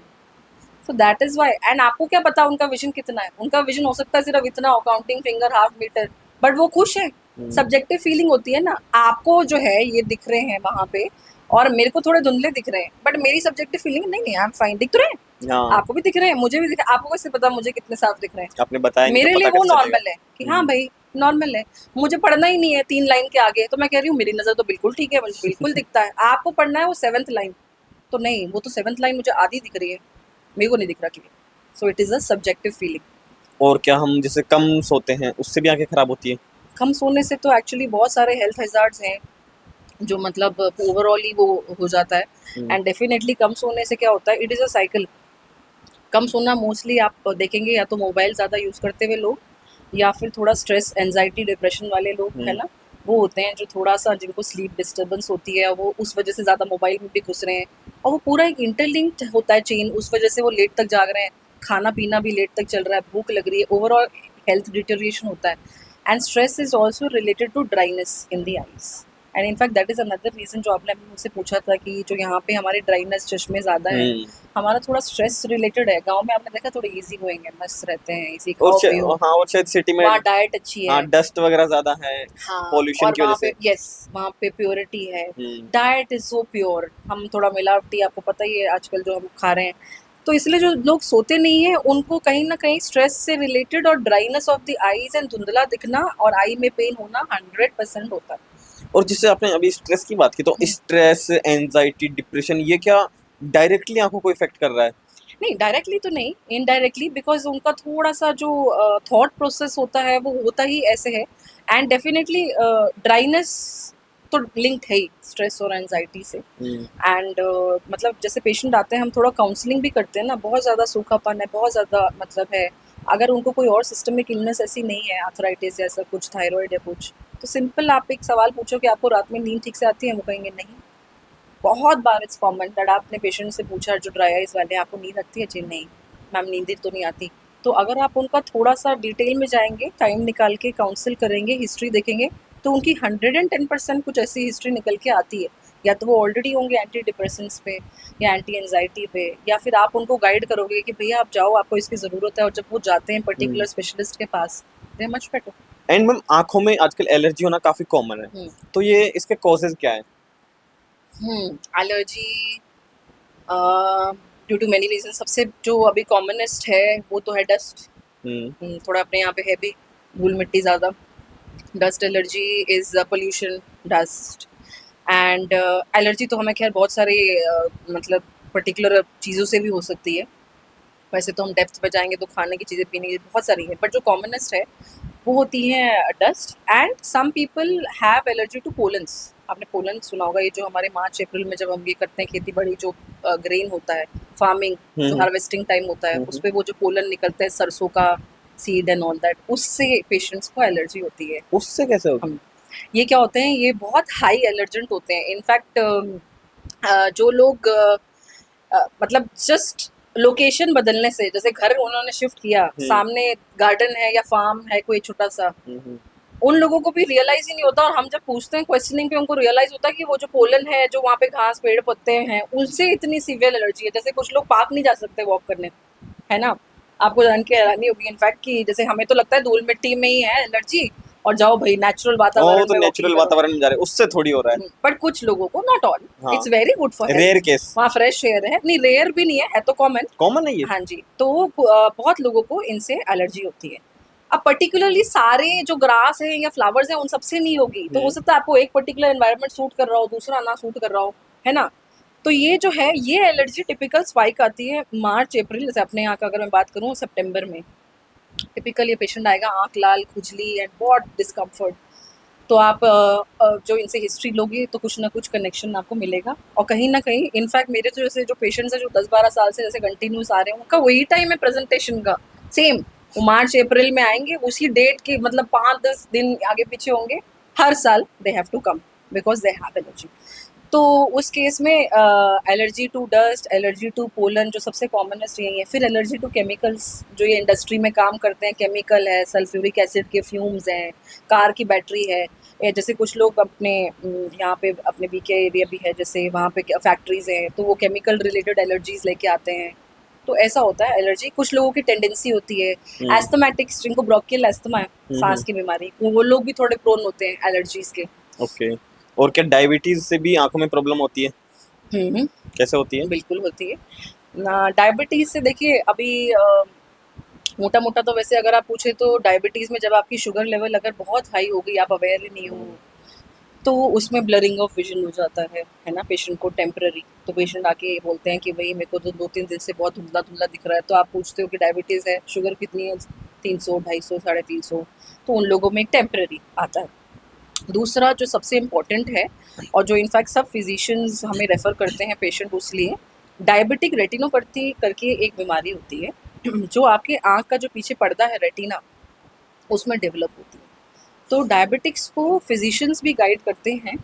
सो दैट इज़ व्हाई, एंड आपको क्या पता उनका विजन कितना है, उनका विजन हो सकता है सिर्फ इतना हो, counting finger, half metre, but वो खुश है। सब्जेक्टिव फीलिंग होती है ना, आपको जो है ये दिख रहे हैं वहाँ पे और मेरे को थोड़े धुंधले दिख रहे हैं, बट मेरी सब्जेक्टिव फीलिंग नहीं नहीं आई एम फाइन, दिख तो रहे हैं, हाँ, आपको भी दिख रहे हैं, मुझे भी दिख रहे हैं, आपको कैसे पता मुझे कितने साफ दिख रहे हैं? आपने बताया नहीं तो मेरे लिए पता वो कैसे चलेगा? नॉर्मल है कि हाँ भाई नॉर्मल है, मुझे पढ़ना ही नहीं है 3 लाइन के आगे, तो मैं कह रही हूँ मेरी नज़र तो बिल्कुल ठीक है, मुझे बिल्कुल दिखता है। आपको पढ़ना है वो 7th लाइन, तो नहीं, वो तो 7th लाइन मुझे आधी दिख रही है, मेरे को नहीं दिख रहा clear. So it is a subjective feeling. और क्या हम जैसे कम सोते हैं उससे भी आंखें खराब होती है? कम सोने से तो एक्चुअली बहुत सारे हेल्थ हैज़ार्ड्स हैं, जो मतलब ओवरऑल ही वो हो जाता है। हम्म, एंड डेफिनेटली कम सोने से क्या होता है, इट इज़ अ साइकिल। कम सोना मोस्टली आप देखेंगे या तो मोबाइल ज़्यादा यूज़ करते हुए लोग, या फिर थोड़ा स्ट्रेस, एंजाइटी, डिप्रेशन वाले लोग, है हम्म, ना? वो होते हैं जो थोड़ा-सा जिनको स्लीप डिस्टर्बेंस होती है, वो उस वजह से ज़्यादा मोबाइल में भी घुस रहे हैं, और वो पूरा एक इंटरलिंक्ड होता है चेन, उस वजह से वो लेट तक जाग रहे हैं, खाना-पीना भी लेट तक चल रहा है, भूख लग रही है, ओवरऑल हेल्थ डिटेरियोरेशन होता है। And stress is also related to dryness in the eyes, and in fact that is another reason जो आपने अभी मुझसे पूछा था कि जो यहाँ पे हमारे ड्राइनेस, चश्मे ज़्यादा हैं, हम्म। हमारा थोड़ा स्ट्रेस रिलेटेड है। गाँव में आपने देखा थोड़े ईज़ी गोइंग है, मस्त रहते हैं, इज़ी और खाओ-पियो, हाँ, और शायद सिटी में वहाँ डाइट अच्छी हाँ है। डस्ट वगैरह ज्यादा है हाँ, पॉल्यूशन और की वजह वहाँ से। पे यस, वहाँ पे प्योरिटी है। हम्म। डाइट इज़ सो प्योर, हम थोड़ा मिलावटी, आपको पता ही है आजकल जो हम खा रहे हैं। तो इसलिए जो लोग सोते नहीं हैं, उनको कहीं न कहीं स्ट्रेस से रिलेटेड और dryness of the eyes and धुंधला दिखना और आई में पेन होना 100% होता है। और जिससे आपने अभी स्ट्रेस की बात की, तो हुँ। स्ट्रेस, एंजाइटी, डिप्रेशन, ये क्या डायरेक्टली आंखों को इफेक्ट कर रहा है? नहीं, डायरेक्टली तो नहीं, इनडायरेक्टली, बिकॉज़ उनका थोड़ा-सा जो थॉट प्रोसेस होता है वो होता ही ऐसे है। एंड डेफिनिटली ड्राइनेस तो लिंक्ड है ही स्ट्रेस और एंग्ज़ायटी से। हम्म, एंड मतलब जैसे पेशेंट आते हैं, हम थोड़ा काउंसलिंग भी करते हैं ना, बहुत ज़्यादा सूखापन है, बहुत ज़्यादा मतलब है, अगर उनको कोई और सिस्टमिक इलनेस ऐसी नहीं है, आर्थराइटिस जैसा कुछ, थायरॉइड या कुछ, तो सिंपल आप एक सवाल पूछो कि आपको रात में नींद ठीक से आती है? वो कहेंगे नहीं। बहुत बार इट्स कॉमन दैट आपने पेशेंट से पूछा जो ड्राई आइज़ वाले हैं, आपको नींद आती है? जी नहीं, मैम नींद ही तो नहीं आती। तो अगर आप उनका थोड़ा-सा डिटेल में जाएँगे, टाइम निकाल के काउंसल करेंगे, हिस्ट्री देखेंगे, तो उनकी 110% कुछ ऐसी हिस्ट्री निकल के आती है। या तो वो ऑलरेडी होंगे एंटी डिप्रेसेंट्स पे या एंटी एंग्ज़ायटी पे, या फिर आप उनको गाइड करोगे कि भैया आप जाओ, आपको इसकी ज़रूरत है, और जब वो जाते हैं हम्म। पर्टिकुलर स्पेशलिस्ट के पास, they are much better. And ma'am आंखों में आजकल एलर्जी होना काफी कॉमन है, हुँ। तो ये इसके कॉजेज क्या है? Allergy due to many reason, सबसे जो अभी कॉमनेस्ट है वो तो है डस्ट। हम्म, थोड़ा अपने यहाँ पे है भी धूल मिट्टी ज़्यादा। Dust allergy is pollution, dust. And allergy तो हमें खैर बहुत सारे मतलब पर्टिकुलर चीज़ों से भी हो सकती है। वैसे तो हम डेप्थ में जाएंगे तो खाने की चीज़ें, पीने की बहुत सारी है, बट जो कॉमनेस्ट है वो होती हैं dust. And some people have allergy to pollens. आपने पोलन सुना होगा, ये जो हमारे मार्च अप्रैल में जब हम ये करते हैं खेती बाड़ी, जो ग्रेन होता है, फार्मिंग, जो हम्म, हार्वेस्टिंग टाइम होता है, उस हम्म। पे वो जो पोलन निकलते हैं सरसों का सीड एंड ऑल दैट, उससे पेशेंट्स को एलर्जी होती है। उससे कैसे होगी? हम ये क्या होते हैं, ये बहुत हाई एलर्जेंट होते हैं। इनफैक्ट जो लोग मतलब जस्ट लोकेशन बदलने से, जैसे घर उन्होंने शिफ्ट किया, हम्म, सामने गार्डन है या फार्म है कोई छोटा सा, हम्म। उन लोगों को भी रियलाइज ही नहीं होता, और हम जब पूछते हैं क्वेश्चनिंग पे, उनको रियलाइज होता है कि वो जो पोलन है, जो वहाँ पे घास पेड़ पत्ते हैं, उनसे इतनी सीवियर एलर्जी है। जैसे कुछ लोग पार्क नहीं जा सकते वॉक करने, है ना? आपको जान के हैरानी होगी इनफैक्ट कि जैसे हमें तो लगता है धूल मिट्टी में ही है एलर्जी, और जाओ भाई नेचुरल और वो वातावरण तो में वॉकिंग नेचुरल करो। वातावरण में जा रहे हैं, उससे थोड़ी हो रहा है। बट कुछ लोगों को, नॉट ऑल, हाँ, it's very good for rare health. Case. वहाँ फ्रेश एयर है, नहीं रेयर भी नहीं है तो कॉमन। कॉमन है ये। हाँ जी, तो बहुत लोगों को इनसे एलर्जी होती है। अब पर्टिकुलरली सारे जो ग्रास है या फ्लावर्स हैं उन सबसे नहीं होगी, तो हो सकता है आपको एक पर्टिकुलर एनवायरनमेंट सूट कर रहा हो, दूसरा ना सूट कर रहा हो, है ना? तो ये जो है, ये एलर्जी टिपिकल स्पाइक आती है मार्च अप्रैल, जैसे अपने यहाँ का अगर मैं बात करूँ सितंबर में, टिपिकल ये पेशेंट आएगा, आँख लाल, खुजली एंड बहुत डिस्कम्फर्ट। तो आप जो इनसे हिस्ट्री लोगे तो कुछ ना कुछ कनेक्शन आपको मिलेगा, और कहीं ना कहीं इनफैक्ट मेरे तो जैसे जो पेशेंट्स हैं जो 10-12 साल से जैसे कंटिन्यूस आ रहे हैं, उनका वही टाइम है प्रेजेंटेशन का, सेम। वो मार्च अप्रैल में आएंगे, उसी डेट के मतलब 5-10 दिन आगे पीछे होंगे, हर साल they have to come because they have allergy. तो उस केस में allergy to dust, allergy to pollen जो सबसे कॉमनेस्ट यही है। फिर एलर्जी टू केमिकल्स, जो ये इंडस्ट्री में काम करते हैं, केमिकल है, सल्फ्यूरिक एसिड के फ्यूम्स हैं, कार की बैटरी है, या जैसे कुछ लोग अपने यहाँ पे अपने बीके एरिया भी है, जैसे वहाँ पे फैक्ट्रीज हैं, तो वो केमिकल रिलेटेड एलर्जीज लेके आते हैं। तो ऐसा होता है एलर्जी। कुछ लोगों की टेंडेंसी होती है, हम्म, एस्थमेटिक्स जिनको ब्रोंकियल एस्थमा है, हम्म। सांस की बीमारी, वो लोग भी थोड़े प्रोन होते हैं एलर्जीज के। ओके। और क्या डायबिटीज से भी आंखों में प्रॉब्लम होती है? हम्म, कैसे होती है? बिल्कुल होती है ना। डायबिटीज़ से देखिए अभी मोटा मोटा तो वैसे अगर आप पूछे तो डायबिटीज़ में जब आपकी शुगर लेवल अगर बहुत हाई हो गई, आप अवेयर ही नहीं हो, तो उसमें ब्लरिंग ऑफ विजन हो जाता है ना, पेशेंट को टेम्पररी। तो पेशेंट आके बोलते हैं कि भाई मेरे को तो 2-3 दिन से बहुत धुंधला धुंधला दिख रहा है, तो आप पूछते हो कि डायबिटीज़ है, शुगर कितनी है, 300, 250, 350, तो उन लोगों में एक टेम्पररी आता है। दूसरा जो सबसे इम्पोर्टेंट है और जो इनफैक्ट सब फिजिशियंस हमें रेफ़र करते हैं पेशेंट उस लिए, डायबिटिक रेटिनोपैथी करके एक बीमारी होती है जो आपके आँख का जो पीछे पर्दा है रेटिना, उसमें डेवलप होती है। तो डायबिटिक्स को फिजिशियंस भी गाइड करते हैं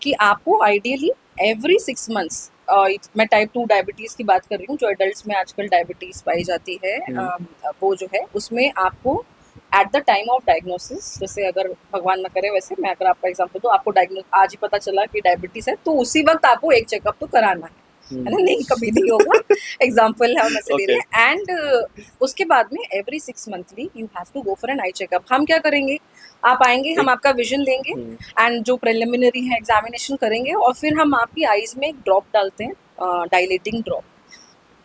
कि आपको आइडियली एवरी 6 मंथ्स, मैं टाइप 2 डायबिटीज़ की बात कर रही हूँ, जो एडल्ट्स में आजकल डायबिटीज़ पाई जाती है, वो जो है उसमें आपको at the time of diagnosis, जैसे अगर भगवान ना करे, वैसे मैं अगर आपका एग्जांपल दूँ, आपको डायग्नोस आज ही पता चला कि डायबिटीज़ है, तो उसी वक्त आपको एक चेकअप तो कराना है ना? नहीं, कभी नहीं होगा। एग्जाम्पल है, हम ऐसे ले रहे हैं। एंड उसके बाद में every 6 monthly you have to go for an eye checkup. हम क्या करेंगे, आप आएंगे, हम आपका विजन लेंगे एंड जो प्रिलिमिनरी है एग्जामिनेशन करेंगे, और फिर हम आपकी आईज में एक ड्रॉप डालते हैं, डायलेटिंग ड्रॉप,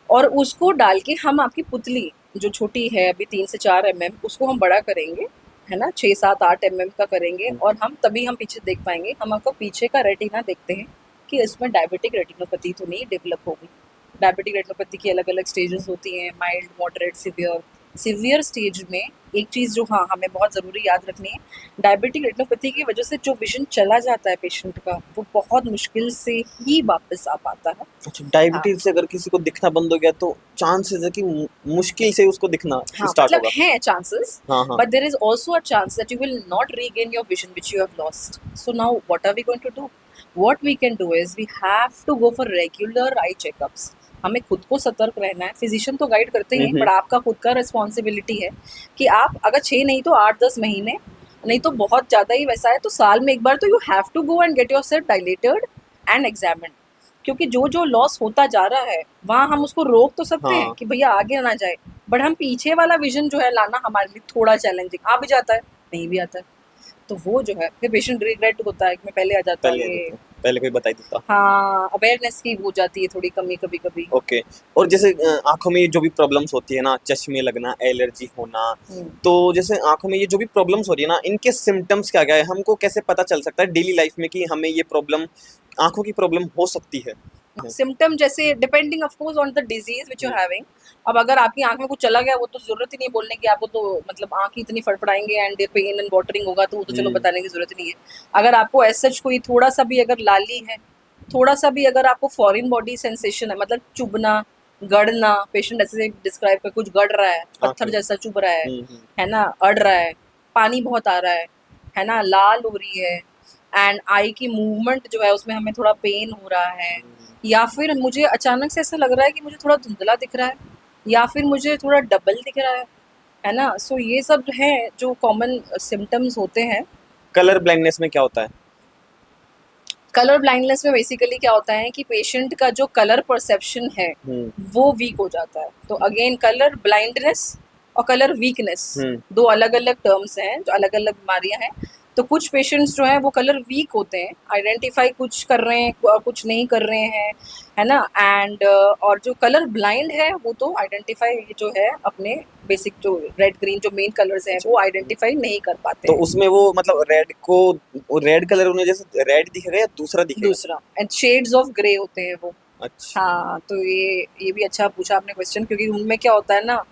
और उसको डाल के हम आपकी पुतली जो छोटी है अभी 3 से 4 उसको हम बड़ा करेंगे, है ना, 6, 7, 8 का करेंगे, और हम तभी हम पीछे देख पाएंगे। हम आपको पीछे का रेटिना देखते हैं कि इसमें डायबिटिक रेटिनोपैथी तो नहीं डेवलप होगी। डायबिटिक रेटिनोपैथी की अलग अलग स्टेजेस होती हैं, mild, moderate, severe. Severe stage में एक चीज़ जो हाँ हमें बहुत ज़रूरी याद रखनी है, डायबिटिक रेटिनोपैथी की वजह से जो विजन चला जाता है पेशेंट का, वो बहुत मुश्किल से ही वापस आ पाता है। अच्छा, हाँ, डायबिटीज से अगर किसी को दिखना बंद हो गया तो चांसेस है कि मुश्किल से उसको दिखना हाँ, स्टार्ट मतलब होगा। है चांसेस, हाँ हाँ but there is also a chance that you will not regain your vision which you have lost. So now what are we going to do? What we can do is we have to go for regular eye checkups. हमें खुद को सतर्क रहना है। Physician तो guide करते ही हैं, but आपका खुद का रिस्पॉन्सिबिलिटी है कि आप अगर 6 नहीं तो 8-10 महीने, नहीं तो बहुत ज़्यादा ही वैसा है तो साल में एक बार तो you have to go and get yourself dilated and examined. क्योंकि जो जो लॉस होता जा रहा है वहाँ हम उसको रोक तो सकते हैं हाँ कि भैया आगे ना जाए, बट हम पीछे वाला विजन जो है लाना हमारे लिए थोड़ा चैलेंजिंग। आ भी जाता है, नहीं भी आता है, तो वो जो है फिर पेशेंट रिग्रेट होता है कि मैं पहले आ जाता पहले ये। पहले कोई बता ही देता। हाँ, अवेयरनेस की हो जाती है थोड़ी कमी कभी कभी। ओके। और जैसे आंखों में जो भी प्रॉब्लम्स होती है ना, चश्मे लगना, एलर्जी होना, हम्म। तो जैसे आंखों में ये जो भी प्रॉब्लम्स हो रही है ना, इनके सिम्टम्स क्या क्या है, हमको कैसे पता चल सकता है डेली लाइफ में कि हमें ये प्रॉब्लम, आंखों की प्रॉब्लम हो सकती है। सिम्टम जैसे depending of course on the disease which you having. अब अगर आपकी आंख में कुछ चला गया, वो तो जरूरत ही नहीं बोलने की आपको, तो मतलब आंख ही इतनी फड़फड़ाएंगे एंड पेन एंड वाटरिंग होगा, तो वो तो चलो बताने की जरूरत नहीं है। अगर आपको एज सच कोई थोड़ा सा भी अगर लाली है, थोड़ा सा भी अगर आपको फॉरेन बॉडी सेंसेशन है, मतलब चुभना, गड़ना, पेशेंट ऐसे डिस्क्राइब कर कुछ गड़ रहा है, पत्थर जैसा चुभ रहा है ना, अड़ रहा है, पानी बहुत आ रहा है ना, लाल हो रही है, एंड आई की मूवमेंट जो है उसमें हमें थोड़ा पेन हो रहा है, या फिर मुझे अचानक से ऐसा लग रहा है कि मुझे थोड़ा धुंधला दिख रहा है, या फिर मुझे थोड़ा डबल दिख रहा है ना। सो ये सब हैं जो कॉमन सिम्टम्स होते हैं। कलर ब्लाइंडनेस में क्या होता है? कलर ब्लाइंडनेस में बेसिकली क्या होता है कि पेशेंट का जो कलर परसेप्शन है वो वीक हो जाता है। तो अगेन कलर ब्लाइंडनेस और कलर वीकनेस दो अलग अलग टर्म्स हैं, जो अलग अलग बीमारियां हैं। तो कुछ पेशेंट्स जो हैं वो कलर वीक होते हैं, आइडेंटिफाई कुछ कर रहे हैं, कुछ नहीं कर रहे हैं, है ना। एंड और जो कलर ब्लाइंड है वो तो आइडेंटिफाई जो है अपने बेसिक जो रेड ग्रीन जो मेन कलर्स हैं वो आइडेंटिफाई नहीं कर पाते तो हैं। उसमें वो मतलब रेड को, रेड कलर उन्हें जैसे रेड दिखेगा या दूसरा दिखेगा? दूसरा, एंड शेड्स ऑफ ग्रे होते हैं वो। अच्छा। हाँ, तो ये भी अच्छा पूछा आपने क्वेश्चन, क्योंकि उनमें क्या होता है ना,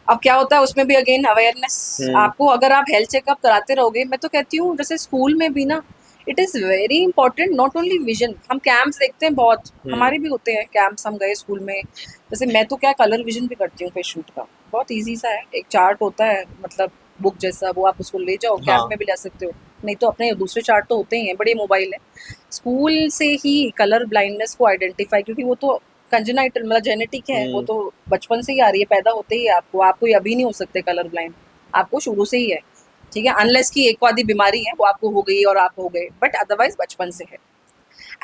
अब क्या होता है उसमें भी अगेन अवेयरनेस। आपको अगर आप हेल्थ चेकअप कराते रहोगे, मैं तो कहती हूँ जैसे स्कूल में भी ना, it is very important not only vision. हम कैंप्स देखते हैं बहुत, हमारे भी होते हैं कैंप्स, हम गए स्कूल में। जैसे मैं तो क्या कलर विजन भी करती हूँ पेशेंट का, बहुत ईजी सा है, एक चार्ट होता है मतलब बुक जैसा, वो आप उसको ले जाओ, कैंप में भी ले सकते हो, नहीं तो अपने दूसरे चार्ट तो होते ही हैं, बड़े मोबाइल है। स्कूल से ही कलर ब्लाइंडनेस को आइडेंटिफाई, क्योंकि वो तो कंजेनाइटल मतलब जेनेटिक है, वो तो बचपन से ही आ रही है, पैदा होते ही आपको ये अभी नहीं हो सकते कलर ब्लाइंड, आपको शुरू से ही है, ठीक है, अनलेस की एक आधी बीमारी है वो आपको हो गई और आप हो गए, बट अदरवाइज बचपन से है।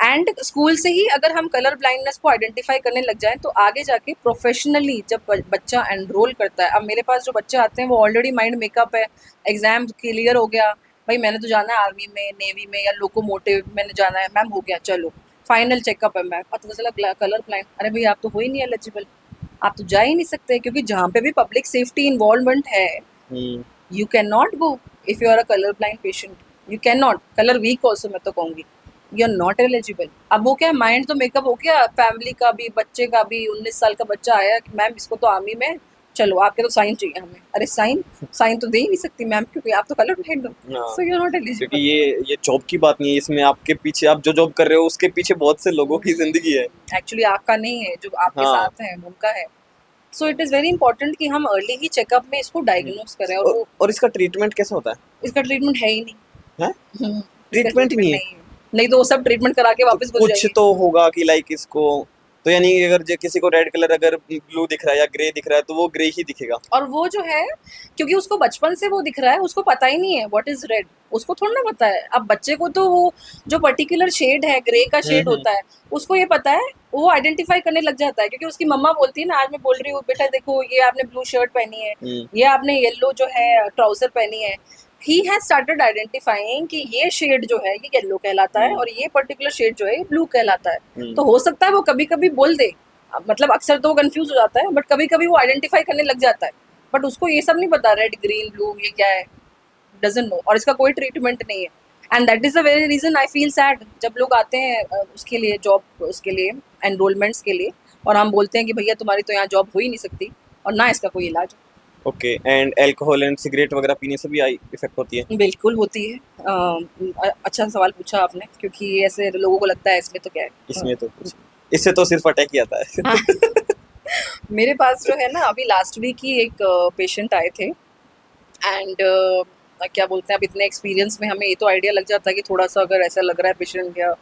एंड स्कूल से ही अगर हम कलर ब्लाइंडनेस को आइडेंटिफाई करने लग जाएं, तो आगे जाके प्रोफेशनली जब बच्चा एनरोल करता है, अब मेरे पास जो बच्चे आते हैं वो ऑलरेडी माइंड मेकअप है, एग्जाम क्लियर हो गया, भाई मैंने तो जाना है आर्मी में, नेवी में, या लोकोमोटिव मैंने जाना है, मैम हो गया चलो फाइनल चेकअप है, मैम पता चला कलर ब्लाइंड, अरे भाई आप तो हो ही नहीं एलिजिबल, आप तो जा ही नहीं सकते, क्योंकि जहाँ पे भी पब्लिक सेफ्टी इन्वॉल्वमेंट है, you can not go if you are a colour blind patient, you can not, colour weak also मैं तो कहूँगी, यू आर नॉट एलिजिबल। अब वो क्या है, माइंड तो मेकअप हो गया, फैमिली का भी, बच्चे का भी, 19 साल का बच्चा आया कि मैम इसको तो आर्मी में चलो आपके तो साइन चाहिए हमें। अरे साइन साइन तो दे ही नहीं सकती मैम, क्योंकि आप तो कलर ब्लाइंड हो, हाँ, सो यू आर नॉट क्योंकि एलिजिबल। ये जॉब की बात नहीं है, इसमें आपके पीछे आप जो जॉब कर रहे हो उसके पीछे बहुत से लोगों की जिंदगी है। एक्चुअली आपका नहीं है, जो आपके हाँ। साथ हैं उनका है। So it is very important कि हम अर्ली ही चेकअप में इसको डायग्नोज करें, और वो और इसका ट्रीटमेंट कैसा होता इसका ट्रीटमेंट है ही नहीं। है? इसका ट्रीटमेंट ही ट्रीटमेंट नहीं है? नहीं है। नहीं तो वो सब ट्रीटमेंट करा के तो वापस घुस कुछ जाएंगे। तो होगा कि लाइक इसको, तो यानी अगर किसी को रेड कलर अगर ब्लू दिख रहा है या ग्रे दिख रहा है तो वो ग्रे ही दिखेगा। और वो जो है, क्योंकि उसको बचपन से वो दिख रहा है, उसको पता ही नहीं है व्हाट इज रेड, उसको थोड़ा ना पता है। अब बच्चे को तो वो जो पर्टिकुलर शेड है, ग्रे का शेड हम्म। होता है, उसको ये पता है, वो आइडेंटिफाई करने लग जाता है, क्योंकि उसकी मम्मा बोलती है ना, आज मैं बोल रही हूँ बेटा देखो ये आपने ब्लू शर्ट पहनी है, हम्म। ये आपने येलो जो है ट्राउजर पहनी है। ही हैज स्टार्टेड आइडेंटिफाइंग कि ये शेड जो है ये येलो कहलाता है, और ये पर्टिकुलर शेड जो है ये ब्लू कहलाता है। तो हो सकता है वो कभी कभी बोल दे, मतलब अक्सर तो वो कंफ्यूज हो जाता है, बट कभी कभी वो आइडेंटिफाई करने लग जाता है। बट उसको ये सब नहीं पता, रेड ग्रीन ब्लू ये क्या है, डजंट नो, और इसका कोई ट्रीटमेंट नहीं है। And that is the very reason I feel sad, जब लोग आते हैं उसके लिए, जॉब उसके लिए, एनरोलमेंट्स के लिए, और हम बोलते हैं कि भैया तुम्हारी तो यहाँ जॉब हो ही नहीं सकती, और ना इसका कोई इलाज। Okay, and alcohol and cigarette वगैरह पीने से भी आई इफेक्ट होती है? बिल्कुल होती है। अच्छा सवाल पूछा आपने, क्योंकि ऐसे लोगों को लगता है इसमें तो क्या है। इसमें तो कुछ, इससे तो सिर्फ अटैक ही आता है। मेरे पास जो है ना, अभी लास्ट वीक ही एक पेशेंट आए थे, एंड क्या बोलते हैं, अब इतने एक्सपीरियंस में हमें ये तो आइडिया लग जाता है कि थोड़ा सा अगर ऐसा लग रहा है पेशेंट या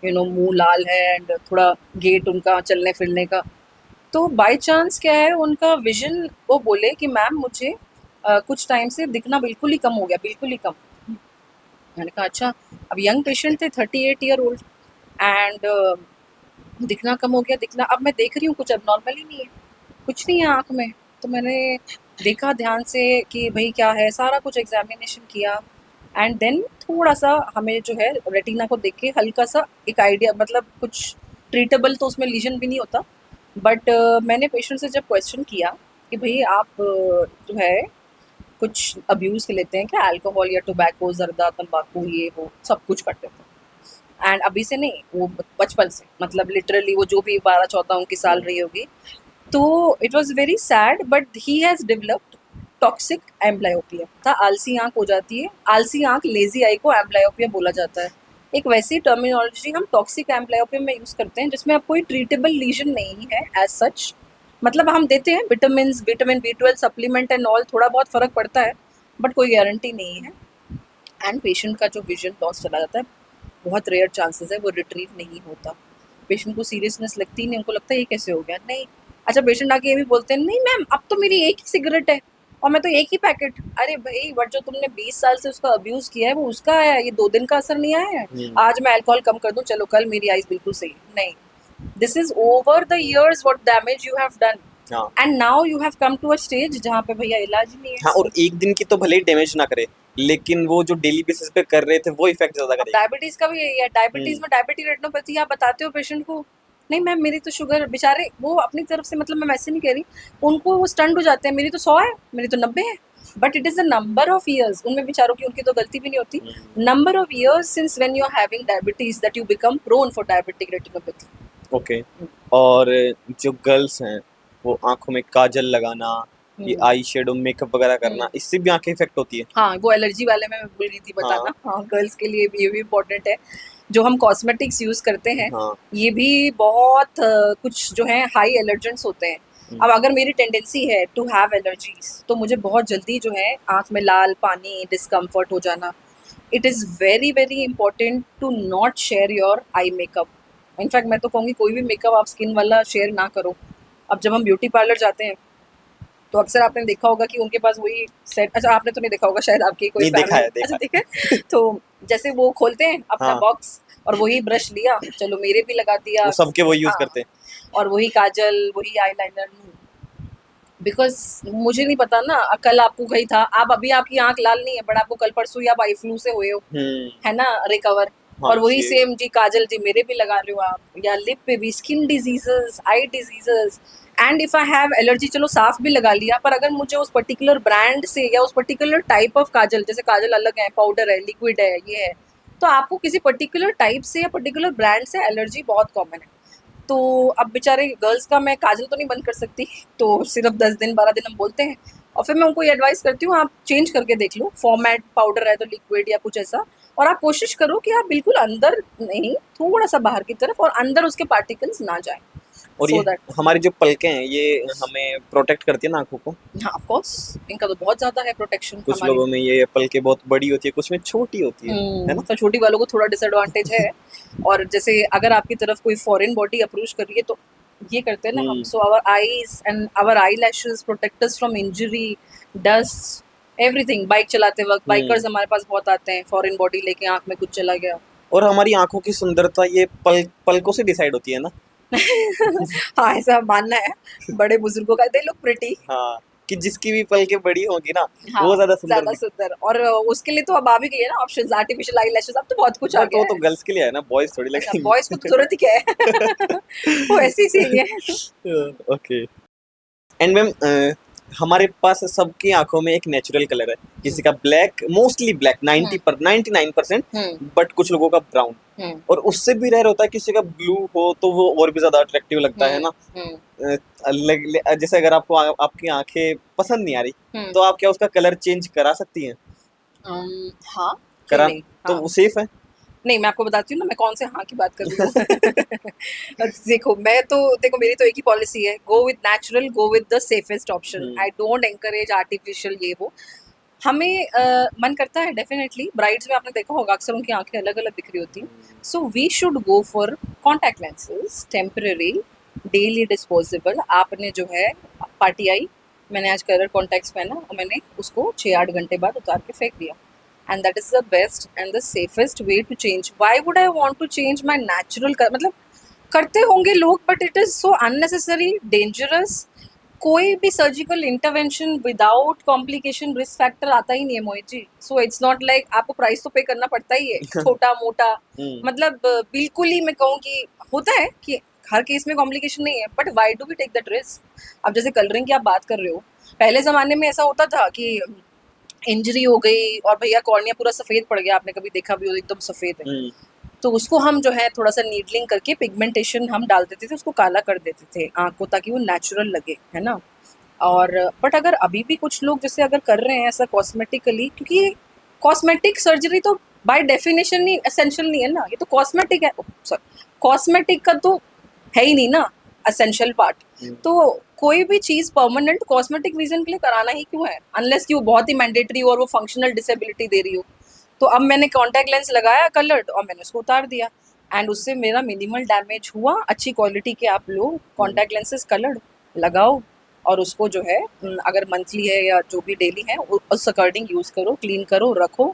मुंह लाल है, एंड थोड़ा गेट उनका चलने फिरने का, तो बाय चांस क्या है उनका विजन, वो बोले कि मैम मुझे कुछ टाइम से दिखना बिल्कुल ही कम हो गया, बिल्कुल ही कम। मैंने कहा अच्छा। अब यंग पेशेंट थे, 38 ईयर ओल्ड, एंड दिखना कम हो गया, दिखना, अब मैं देख रही हूँ कुछ अब नॉर्मल ही नहीं है, कुछ नहीं है आँख में। तो मैंने देखा ध्यान से कि भाई क्या है, सारा कुछ एग्जामिनेशन किया, एंड देन थोड़ा सा हमें जो है रेटिना को देख के हल्का सा एक आइडिया, मतलब कुछ ट्रीटेबल तो उसमें लीजन भी नहीं होता, बट मैंने पेशेंट से जब क्वेश्चन किया कि भाई आप जो है कुछ अब्यूज़ लेते हैं क्या, अल्कोहल या टोबैको, जर्दा, तंबाकू, ये वो सब कुछ करते थे। एंड अभी से नहीं, वो बचपन से, मतलब लिटरली वो जो भी 12-14 की साल रही होगी। तो it was very sad, but he has developed toxic amblyopia, था आलसी आँख हो जाती है, आलसी आँख, लेजी आई को एम्ब्लायोपिया बोला जाता है। एक वैसी टर्मिनोलॉजी हम टॉक्सिक एम्ब्लायोपिया में यूज़ करते हैं, जिसमें अब कोई ट्रीटेबल लीजन नहीं है एज सच। मतलब हम देते हैं vitamin B12 supplement and all, थोड़ा बहुत फ़र्क पड़ता है, बट कोई गारंटी नहीं है। एंड पेशेंट का जो विजन लॉस चला जाता है, बहुत रेयर चांसेस है वो रिट्रीव नहीं होता। पेशेंट को सीरियसनेस लगती नहीं, उनको लगता है ये कैसे हो गया, नहीं। अच्छा पेशेंट आके ये भी बोलते हैं, नहीं मैम अब तो मेरी एक ही सिगरेट है और मैं तो एक ही पैकेट। अरे भाई, बट जो तुमने 20 साल से उसका अब्यूज़ किया है वो उसका है, ये 2 दिन का असर नहीं आया है। आज मैं अल्कोहल कम कर दूं, चलो कल मेरी आइज़ बिल्कुल सही है, नहीं। This is over the years what damage you have done, हाँ। And now you have come to a stage जहाँ पे भैया इलाज ही नहीं है। हाँ, और एक दिन की तो भले ही डैमेज ना करे, लेकिन वो जो डेली बेसिस पे कर रहे थे वो इफेक्ट ज्यादा करेगा। डायबिटीज का भी यही है, डायबिटीज में डायबिटी रेटिनोपैथी आप बताते हो पेशेंट को, नहीं मैम मेरी तो शुगर, बेचारे वो अपनी तरफ से, मतलब मैं वैसे नहीं कह रही, उनको वो स्टंट हो जाते हैं, मेरी तो 100 है, मेरी तो 90 है, but it is the number of years, उनमें बेचारों की, उनकी तो गलती भी नहीं होती, number of years since when you are having diabetes that you become prone for diabetic retinopathy. Okay. और जो गर्ल्स हैं वो आंखों में काजल लगाना, ये आई शेडो मेकअप वगैरह करना, इससे भी आंखें इफेक्ट होती है? हाँ, वो एलर्जी वाले में मैं भूल गई थी बताना। हाँ, गर्ल्स के लिए भी ये भी इम्पोर्टेंट है, जो हम कॉस्मेटिक्स यूज करते हैं, हाँ। ये भी बहुत कुछ जो है हाई एलर्जेंट्स होते हैं। अब अगर मेरी टेंडेंसी है टू हैव एलर्जीज, तो मुझे बहुत जल्दी जो है आँख में लाल, पानी, डिस्कम्फर्ट हो जाना। It is very very important to not share your eye makeup. In fact मैं तो कहूँगी कोई भी मेकअप आप स्किन वाला शेयर ना करो। अब जब हम ब्यूटी पार्लर जाते हैं तो अक्सर आपने देखा होगा कि उनके पास वही सेट, अच्छा आपने तो नहीं देखा होगा शायद, आपकी कोई नहीं, देखा फैमिली, है, देखा अच्छा है। ठीक है। तो जैसे वो खोलते हैं अपना हाँ। बॉक्स और वही ब्रश लिया, चलो मेरे भी लगा दिया, वो सबके वो यूज हाँ, करते हैं। और वही काजल, वही आईलाइनर। बिकॉज मुझे नहीं पता ना, कल आपको कही था, आप अभी आपकी आंख लाल नहीं है, बट आपको कल परसों ही आप आई फ्लू से हुए हो, है ना, रिकवर। हाँ, और वही ये सेम जी काजल जी मेरे भी लगा रहे हो आप, या लिप पे भी, skin diseases, I diseases. And if I have allergy, चलो साफ भी लगा लिया, पर अगर मुझे उस पर्टिकुलर ब्रांड से या उस पर्टिकुलर टाइप ऑफ काजल, जैसे काजल अलग है, पाउडर है, लिक्विड है, ये है, तो आपको किसी पर्टिकुलर टाइप से या पर्टिकुलर ब्रांड से एलर्जी बहुत कॉमन है। तो अब बेचारे गर्ल्स का मैं काजल तो नहीं बंद कर सकती, तो सिर्फ 10 दिन 12 दिन हम बोलते हैं, और फिर मैं उनको ये एडवाइस करती हूँ आप चेंज करके देख लो, फॉर्मेट पाउडर है तो लिक्विड या कुछ ऐसा, और आप कोशिश करो कि आप बिल्कुल अंदर नहीं, थोड़ा सा बाहर की तरफ, और अंदर उसके पार्टिकल्स ना जाएं, और सो ये दैट। हमारी जो पलकें हैं ये हमें प्रोटेक्ट करती है ना आँखों को? हाँ ऑफ कोर्स, इनका तो बहुत ज़्यादा है प्रोटेक्शन कुछ हमारी। लोगों में ये पलकें बहुत बड़ी होती है, कुछ में छोटी होती है ना? तो छोटी वालों को थोड़ा डिसएडवांटेज है, और जैसे अगर आपकी तरफ कोई फॉरेन बॉडी अप्रोच कर रही है तो ये करते हैं ना हम, हुँ, so our eyes and our eye lashes protect us from injury, dust, everything. Bike चलाते वक्त हुँ। बाइकर्स हमारे पास बहुत आते हैं, फॉरेन बॉडी लेके आंख में कुछ चला गया। और हमारी आँखों की सुंदरता ये पलकों से डिसाइड होती है ना? हाँ ऐसा मानना है बड़े बुजुर्गों का, दे लुक प्रिटी। हाँ, कि जिसकी भी पलकें बड़ी होंगी ना, हाँ वो ज़्यादा सुंदर ज्यादा सुंदर, और उसके लिए तो अब आ भी गई है ना ऑप्शंस, आर्टिफिशियल आई लैशेस, अब तो बहुत कुछ आ बट वो गया तो है। गर्ल्स के लिए है ना, बॉयज़ थोड़ी अच्छा बॉयज को तो लगाएँगे। जरूरत ही क्या है वो ऐसी ही है। ओके। एंड मैम हमारे पास सबकी आंखों में एक नेचुरल कलर है, किसी का black, mostly black 99%, hmm but कुछ लोगों का ब्राउन, हम्म और उससे भी रेयर होता है किसी का ब्लू हो तो वो और भी ज्यादा अट्रैक्टिव लगता है हम्म ना। हम्म जैसे अगर आपको आपकी आंखें पसंद नहीं आ रही हम्म तो आप क्या उसका कलर चेंज करा सकती हैं? हाँ क्यों करा नहीं, तो हाँ। वो सेफ है? नहीं मैं आपको बताती हूँ ना मैं कौन से हाँ की बात कर रही हूँ देखो मैं तो, देखो मेरी तो एक ही पॉलिसी है, go with natural, go with the safest option, hmm, I don't encourage artificial ये वो। हमें मन करता है डेफिनेटली, ब्राइड्स में आपने देखा होगा अक्सर उनकी आंखें अलग अलग दिख रही होती हैं, so we should go for contact lenses, temporary, daily disposable. आपने जो है पार्टी आई, मैंने आज कलर कॉन्टैक्ट्स पहना और मैंने उसको 6-8 घंटे बाद उतार के फेंक दिया, and that is the best and the safest way to change. Why would I want to change my natural color? मतलब करते होंगे लोग, but it is so unnecessary, dangerous. कोई भी surgical intervention without complication risk factor आता ही नहीं है मोहित जी, so it's not like आपको प्राइस तो पे करना पड़ता ही है छोटा मोटा, हम्म, मतलब बिल्कुल ही मैं कहूँ कि होता है कि हर केस में कॉम्प्लिकेशन नहीं है, but why do we take that risk? अब जैसे कलरिंग की आप बात कर रहे हो, पहले जमाने में ऐसा होता था कि इंजरी हो गई और भैया कॉर्निया पूरा सफ़ेद पड़ गया, आपने कभी देखा भी हो एकदम सफ़ेद है, हम्म, तो उसको हम जो है थोड़ा सा नीडलिंग करके पिगमेंटेशन हम डाल देते थे, उसको काला कर देते थे आँख को, ताकि वो नेचुरल लगे, है ना। और बट अगर अभी भी कुछ लोग जैसे अगर कर रहे हैं ऐसा कॉस्मेटिकली, क्योंकि कॉस्मेटिक सर्जरी तो बाय डेफिनेशन नहीं एसेंशियल नहीं है ना, ये तो कॉस्मेटिक है, सॉरी कॉस्मेटिक का तो है ही नहीं ना असेंशियल पार्ट। हम्म, तो कोई भी चीज़ परमानेंट कॉस्मेटिक रीजन के लिए कराना ही क्यों है, अनलेस कि वो बहुत ही मैंडेटरी हो और वो फंक्शनल डिसेबिलिटी दे रही हो। तो अब मैंने कॉन्टैक्ट लेंस लगाया कलर्ड और मैंने उसको उतार दिया, एंड उससे मेरा मिनिमल डैमेज हुआ। अच्छी क्वालिटी के आप लो हम्म, कॉन्टैक्ट लेंसेज कलर्ड, लगाओ, और उसको जो है अगर मंथली है या जो भी डेली है उस अकॉर्डिंग यूज़ करो, क्लीन करो, रखो।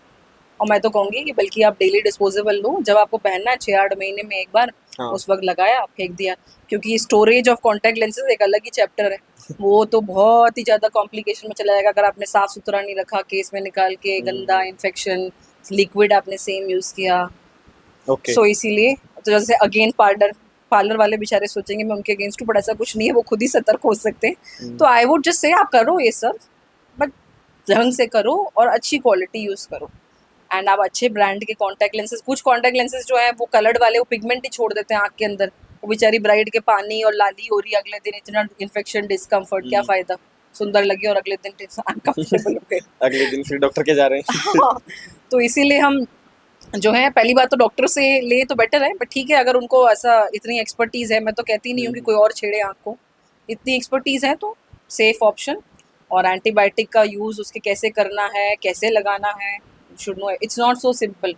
और मैं तो कहूँगी कि बल्कि आप डेली डिस्पोजेबल लो, जब आपको पहनना है 6-8 महीने में एक बार, हाँ, उस वक्त लगाया फेंक दिया। क्योंकि स्टोरेज ऑफ कॉन्टैक्ट लेंसेज एक अलग ही चैप्टर है, वो तो बहुत ही ज़्यादा कॉम्प्लिकेशन में चला जाएगा अगर आपने साफ़ सुथरा नहीं रखा, केस में निकाल के गंदा हम्म, इन्फेक्शन, लिक्विड आपने सेम यूज़ किया। ओके, सो इसीलिए तो जैसे अगेन पार्लर पार्लर वाले बेचारे सोचेंगे मैं उनके अगेंस्ट हूँ, बट ऐसा कुछ नहीं है, वो खुद ही सतर्क हो सकते हैं। हम्म, तो आई वुड जस्ट से आप करो ये सब, बट ढंग से करो और अच्छी क्वालिटी यूज़ करो। एंड आप अच्छे ब्रांड के कॉन्टैक्ट लेंसेज, कुछ कॉन्टैक्ट लेंसेज जो है वो कलर्ड वाले वो पिगमेंट ही छोड़ देते हैं आँख के अंदर, वो बेचारी ब्राइड के पानी और लाली हो रही है अगले दिन, इतना इन्फेक्शन डिस्कम्फर्ट, क्या हम्म। फ़ायदा, सुंदर लगी और अगले दिन अनकम्फर्टेबल हो गए। अगले दिन फिर डॉक्टर के जा रहे हैं। हाँ, तो इसीलिए हम जो है पहली बात तो डॉक्टर से ले तो बेटर है, बट ठीक है अगर उनको ऐसा इतनी एक्सपर्टीज़ है, मैं तो कहती नहीं हूँ कि हम्म, कोई और छेड़े आँख को, इतनी एक्सपर्टीज़ है तो सेफ ऑप्शन। और एंटीबायोटिक का यूज़ उसके कैसे करना है, कैसे लगाना है, should know, it's not so simple.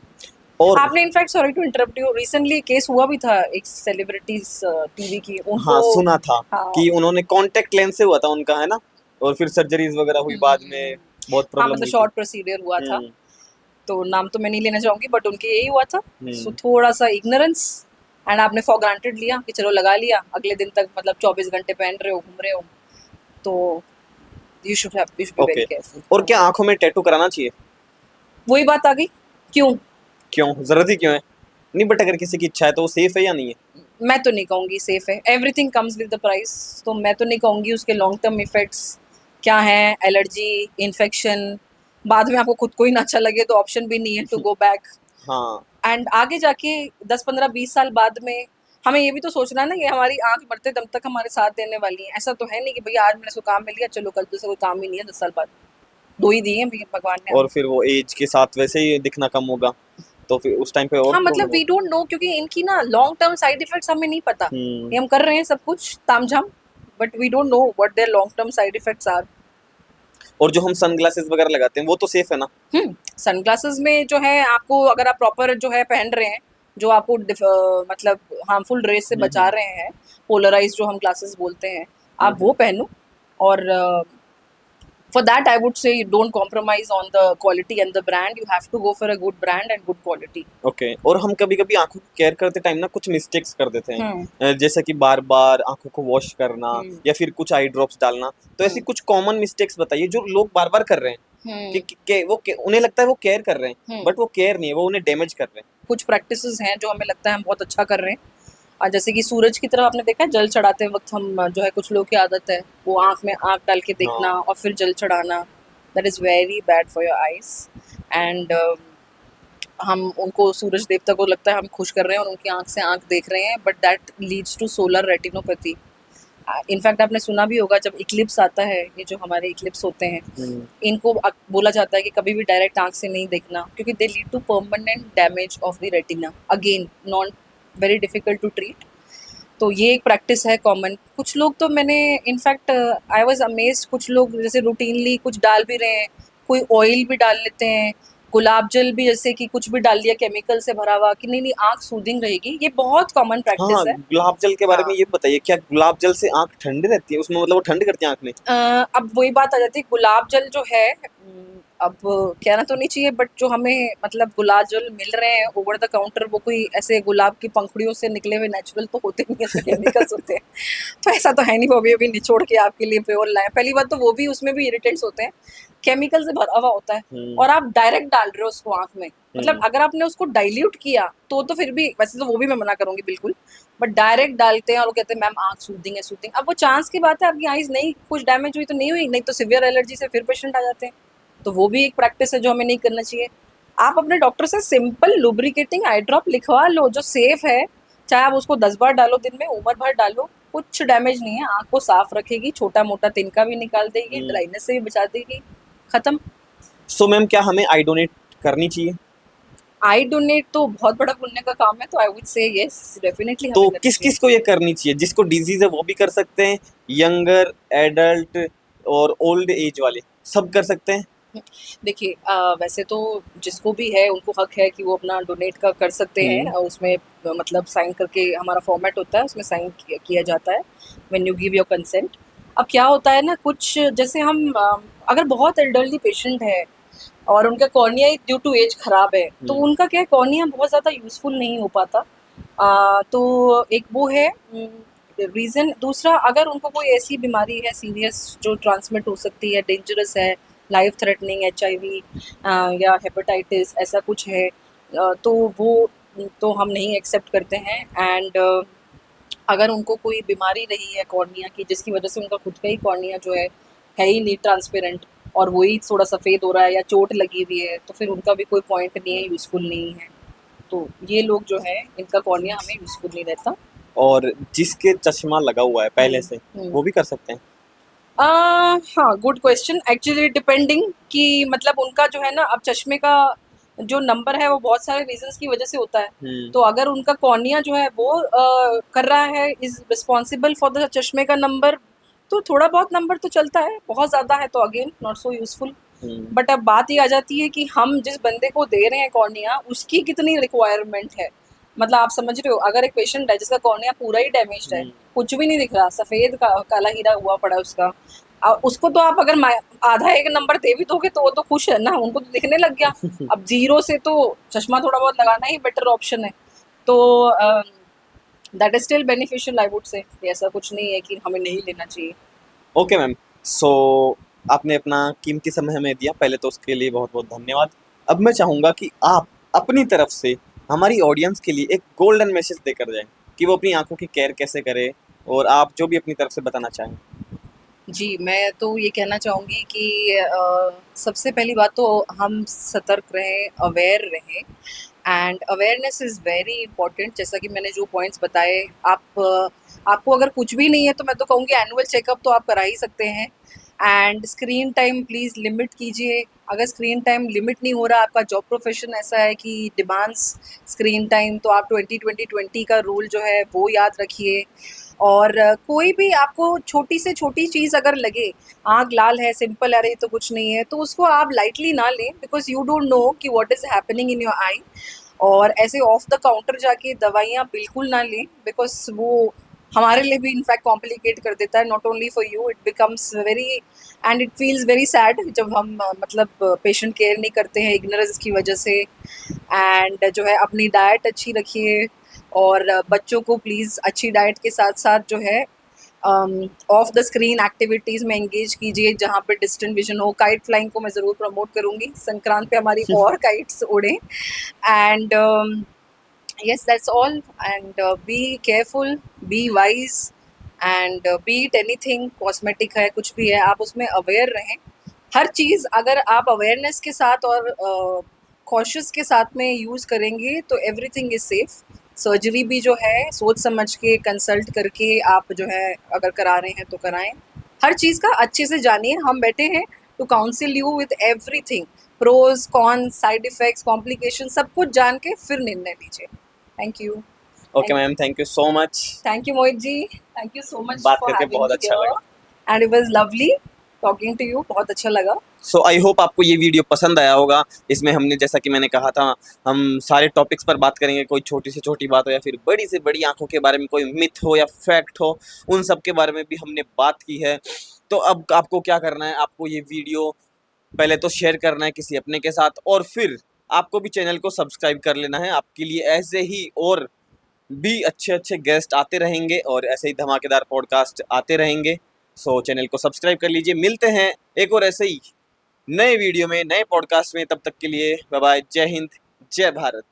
और आपने in fact, sorry to interrupt you, recently case हुआ भी था एक सेलिब्रिटीज टीवी की उनको। हाँ सुना था हाँ कि उन्होंने कांटेक्ट लेंस से हुआ था उनका, है ना? और फिर सर्जरीज वगैरह हुई बाद में, बहुत हाँ प्रॉब्लम मतलब हुई थी। शॉर्ट प्रोसीजर हुआ था, हम्म, तो नाम तो मैं नहीं लेना चाहूँगी, बट उनके यही हुआ था। सो हम्म, थोड़ा सा इग्नोरेंस, एंड आपने फॉर ग्रांटेड लिया कि चलो लगा लिया, अगले दिन तक मतलब 24 घंटे पहन रहे हो, घूम रहे हो, तो you should be very okay. Careful. और क्या आंखों में टैटू कराना चाहिए? वही बात आ गई, क्यों? क्यों, जरूरत ही क्यों है? नहीं, बट अगर किसी की इच्छा है तो वो सेफ है या नहीं है? मैं तो नहीं कहूँगी सेफ है, everything comes with the price, तो मैं तो नहीं कहूँगी उसके लॉन्ग टर्म इफेक्ट्स क्या हैं, एलर्जी, इन्फेक्शन, बाद में आपको खुद को ही ना अच्छा लगे तो ऑप्शन भी नहीं है टू गो बैक। हाँ, एंड आगे जाके 10-15-20 साल बाद में हमें ये भी तो सोचना है ना, ये हमारी आँख मरते दम तक हमारे साथ देने वाली है। ऐसा तो है नहीं कि भैया आज मैंने इसको काम मिल गया, चलो कल तो इससे कोई काम ही नहीं है 10 साल बाद। 2 ही दिए हैं भैया भगवान ने और हमें। फिर वो एज के साथ वैसे ही दिखना कम होगा, तो फिर उस टाइम पे और हाँ, मतलब प्रॉब्लम वी होगी। डोंट नो, क्योंकि इनकी ना लॉन्ग टर्म साइड इफेक्ट्स हमें नहीं पता। हुँ, ये हम कर रहे हैं सब कुछ तामझाम, but we don't know what their long term side effects are. और जो हम सनग्लासेस वगैरह लगाते हैं वो तो सेफ है ना? सनग्लासेस में जो है आपको, अगर आप प्रॉपर जो है पहन रहे हैं, जो आपको मतलब हार्मफुल रेज से हुँ, बचा हुँ, रहे हैं, पोलराइज जो हम ग्लासेस बोलते हैं, हुँ, आप हुँ। वो पहनो। और for that I would say don't compromise on the quality and the brand. You have to go for a good brand and good quality. Okay, और हम कभी-कभी आँखों की केयर करते टाइम ना कुछ मिस्टेक्स कर देते हैं। हम्म जैसे कि बार-बार आँखों को वॉश करना हम्म या फिर कुछ आई ड्रॉप्स डालना। तो ऐसी हम्म कुछ कॉमन मिस्टेक्स बताइए जो लोग बार-बार कर रहे हैं हम्म कि वो के उन्हें लगता है वो केयर कर रहे हैं, हम्म बट वो केयर नहीं है, वो उन्हें डैमेज कर रहे हैं। कुछ प्रैक्टिसेस हैं जो हमें लगता है हम बहुत अच्छा कर रहे हैं। जैसे कि सूरज की तरफ आपने देखा है, जल चढ़ाते वक्त हम जो है, कुछ लोगों की आदत है वो आँख में आँख डाल के देखना हाँ। और फिर जल चढ़ाना। That is very bad for your eyes. And हम उनको, सूरज देवता को लगता है हम खुश कर रहे हैं और उनकी आँख से आँख देख रहे हैं, but that leads to solar retinopathy. In fact आपने सुना भी होगा, जब इक्लिप्स आता है, ये जो हमारे इक्लिप्स होते हैं, हुँ, इनको बोला जाता है कि कभी भी डायरेक्ट आँख से नहीं देखना, क्योंकि they lead to permanent damage of the retina, again non very difficult to treat. तो ये एक प्रैक्टिस है कॉमन। कुछ लोग तो मैंने, इनफैक्ट आई वाज अमेज्ड, कुछ लोग जैसे रूटीनली कुछ डाल भी रहे हैं, कोई ऑयल भी डाल लेते हैं, गुलाब जल भी, जैसे कि कुछ भी डाल दिया केमिकल से भरा हुआ कि नहीं नहीं आँख सूदिंग रहेगी, ये बहुत कॉमन हाँ, प्रैक्टिस है। गुलाब जल के बारे हाँ। में ये बताइए, क्या गुलाब जल से आँख ठंडी रहती है? उसमें मतलब वो ठंड करती है आँख में? अब वही बात आ जाती है, गुलाब जल जो है, अब कहना तो नहीं चाहिए, बट जो हमें मतलब गुलाब जल मिल रहे हैं ओवर द काउंटर, वो कोई ऐसे गुलाब की पंखुड़ियों से निकले हुए नेचुरल तो होते नहीं, ऐसे केमिकल्स होते हैं। तो ऐसा तो है नहीं वो अभी अभी निचोड़ के आपके लिए प्योर लाए। पहली बात तो वो भी, उसमें भी इरिटेंट्स होते हैं, केमिकल से भरा हुआ होता है, हुँ, और आप डायरेक्ट डाल रहे हो उसको आँख में। मतलब हुँ, अगर आपने उसको डाइल्यूट किया तो फिर भी, वैसे तो वो भी मैं मना करूँगी बिल्कुल, बट डायरेक्ट डालते हैं और वो कहते हैं मैम आँख सूदिंग है, सूदिंग। अब वो चांस की बात है, आपकी आइज़ नहीं कुछ डैमेज हुई तो नहीं हुई, नहीं तो सीवियर एलर्जी से फिर पेशेंट आ जाते हैं। तो वो भी एक प्रैक्टिस है जो हमें नहीं करना चाहिए। आप अपने डॉक्टर से सिंपल लुब्रिकेटिंग आई ड्रॉप लिखवा लो जो सेफ है, चाहे आप उसको 10 बार डालो दिन में, उम्र भर डालो, कुछ डैमेज नहीं है, आँख को साफ रखेगी, छोटा-मोटा तिनका भी निकाल देगी, हुँ। ड्राइनेस से भी बचा देगी, खत्म। सो मैम क्या हमें आई डोनेट करनी चाहिए? आई डोनेट तो बहुत बड़ा पुण्य का काम है, तो I would say yes, definitely तो हमें करनी चाहिए। किस-किस को ये करनी चाहिए? जिसको डिज़ीज़ है वो भी कर सकते हैं, यंगर, एडल्ट और ओल्ड एज वाले, सब कर सकते हैं? देखिए वैसे तो जिसको भी है उनको हक है कि वो अपना डोनेट का कर सकते हैं, हुँ, और उसमें मतलब साइन करके, हमारा फॉर्मेट होता है उसमें साइन किया जाता है, when you give your consent. अब क्या होता है ना, कुछ जैसे हम अगर बहुत एल्डरली पेशेंट है और उनका कॉर्निया ड्यू टू एज खराब है, तो हुँ, उनका क्या है, कॉर्निया बहुत ज़्यादा यूज़फुल नहीं हो पाता। तो एक वो है रीज़न। दूसरा, अगर उनको कोई ऐसी बीमारी है सीरियस जो ट्रांसमिट हो सकती है, डेंजरस है, लाइफ थ्रेटनिंग, एचआईवी या हेपेटाइटिस ऐसा कुछ है, तो वो तो हम नहीं एक्सेप्ट करते हैं। एंड अगर उनको कोई बीमारी रही है कॉर्निया की, जिसकी वजह से उनका खुद का ही कॉर्निया जो है ही नहीं ट्रांसपेरेंट, और वही थोड़ा सफ़ेद हो रहा है या चोट लगी हुई है, तो फिर उनका भी कोई पॉइंट नहीं है, यूज़फुल नहीं है। तो ये लोग जो हैं, इनका कॉर्निया हमें यूज़फुल नहीं रहता। और जिसके चश्मा लगा हुआ है पहले हुँ, से, हुँ। वो भी कर सकते हैं? हाँ, गुड क्वेश्चन। एक्चुअली डिपेंडिंग कि मतलब उनका जो है ना, अब चश्मे का जो नंबर है वो बहुत सारे रीज़न्स की वजह से होता है। हुँ, तो अगर उनका कॉर्निया जो है वो कर रहा है, इज़ रिस्पॉन्सिबल फॉर द चश्मे का नंबर, तो थोड़ा बहुत नंबर तो चलता है, बहुत ज़्यादा है तो again not so useful. Hmm, but अब बात ये आ जाती है कि हम जिस बंदे को दे रहे हैं कॉर्निया, उसकी कितनी रिक्वायरमेंट है। मतलब आप समझ रहे हो, अगर एक पेशेंट है जिसका कॉर्निया पूरा ही डैमेज्ड है, हुँ, कुछ भी नहीं दिख रहा, सफ़ेद का काला हीरा हुआ पड़ा है उसका, उसको तो आप अगर आधा एक नंबर दे भी दोगे तो वो तो खुश है ना, उनको तो दिखने लग गया। अब जीरो से तो चश्मा थोड़ा बहुत लगाना ही बेटर ऑप्शन है। तो that is still beneficial, I would say. ऐसा कुछ नहीं है कि हमें नहीं लेना चाहिए। Okay ma'am. सो आपने अपना कीमती समय हमें दिया, पहले तो उसके लिए बहुत-बहुत धन्यवाद। अब मैं चाहूँगा कि आप अपनी तरफ से हमारी ऑडियंस के लिए एक गोल्डन मैसेज देकर जाएँ कि वो अपनी आँखों की केयर कैसे करें, और आप जो भी अपनी तरफ से बताना चाहें। जी, मैं तो ये कहना चाहूँगी कि सबसे पहली बात तो हम सतर्क रहें, अवेयर रहें, and awareness is very important. जैसा कि मैंने जो पॉइंट्स बताए, आपको अगर कुछ भी नहीं है तो मैं तो कहूँगी एनुअल चेकअप तो आप करा ही सकते हैं। And screen time please limit कीजिए। अगर स्क्रीन टाइम लिमिट नहीं हो रहा, आपका जॉब प्रोफेशन ऐसा है कि डिमांड्स स्क्रीन टाइम, तो आप 20-20-20 का रूल जो है वो याद रखिए। और कोई भी आपको छोटी से छोटी चीज़ अगर लगे, आँख लाल है, सिंपल, अरे ये तो कुछ नहीं है, तो उसको आप लाइटली ना लें, बिकॉज़ यू डोंट नो कि what is happening in your eye. और ऐसे ऑफ द काउंटर जाके दवाइयाँ बिल्कुल ना लें, बिकॉज़ वो हमारे लिए भी इनफैक्ट कॉम्प्लिकेट कर देता है, not only for you, it becomes very and it feels very sad जब हम मतलब पेशेंट केयर नहीं करते हैं इग्नोरेंस की वजह से। एंड जो है अपनी डाइट अच्छी रखिए, और बच्चों को प्लीज़ अच्छी डाइट के साथ साथ जो है ऑफ द स्क्रीन एक्टिविटीज़ में एंगेज कीजिए, जहाँ पे डिस्टेंट विजन हो। काइट फ्लाइंग को मैं ज़रूर प्रमोट करूँगी, संक्रांत पे हमारी और काइट्स उड़ें। And yes, that's all. And be careful, be wise, and be it anything, cosmetic है, कुछ भी है, आप उसमें अवेयर रहें। हर चीज़ अगर आप अवेयरनेस के साथ और कॉशियस के साथ में यूज़ करेंगे तो एवरीथिंग इज़ सेफ। सर्जरी भी जो है सोच समझ के कंसल्ट करके आप जो है अगर करा रहे हैं तो कराएं। हर चीज़ का अच्छे से जानिए, हम बैठे हैं to counsel you with everything, pros cons, side effects, complication, सब कुछ जान के फिर निर्णय लीजिए। Thank you. Okay ma'am, thank you so much. Thank you Mohit ji, thank you so much बात फॉर करके हैविंग बहुत मी अच्छा लगा। Here and it was lovely talking to you, बहुत अच्छा लगा। सो आई होप आपको ये वीडियो पसंद आया होगा। इसमें हमने, जैसा कि मैंने कहा था, हम सारे टॉपिक्स पर बात करेंगे, कोई छोटी से छोटी बात हो या फिर बड़ी से बड़ी आंखों के बारे में कोई मिथ हो या फैक्ट हो, उन सब के बारे में भी हमने बात की है। तो अब आपको क्या करना है, आपको ये वीडियो पहले तो शेयर करना है किसी अपने के साथ, और फिर आपको भी चैनल को सब्सक्राइब कर लेना है। आपके लिए ऐसे ही और भी अच्छे अच्छे गेस्ट आते रहेंगे और ऐसे ही धमाकेदार पॉडकास्ट आते रहेंगे। सो चैनल को सब्सक्राइब कर लीजिए। मिलते हैं एक और ऐसे ही नए वीडियो में, नए पॉडकास्ट में। तब तक के लिए बाय बाय, जय हिंद, जय भारत।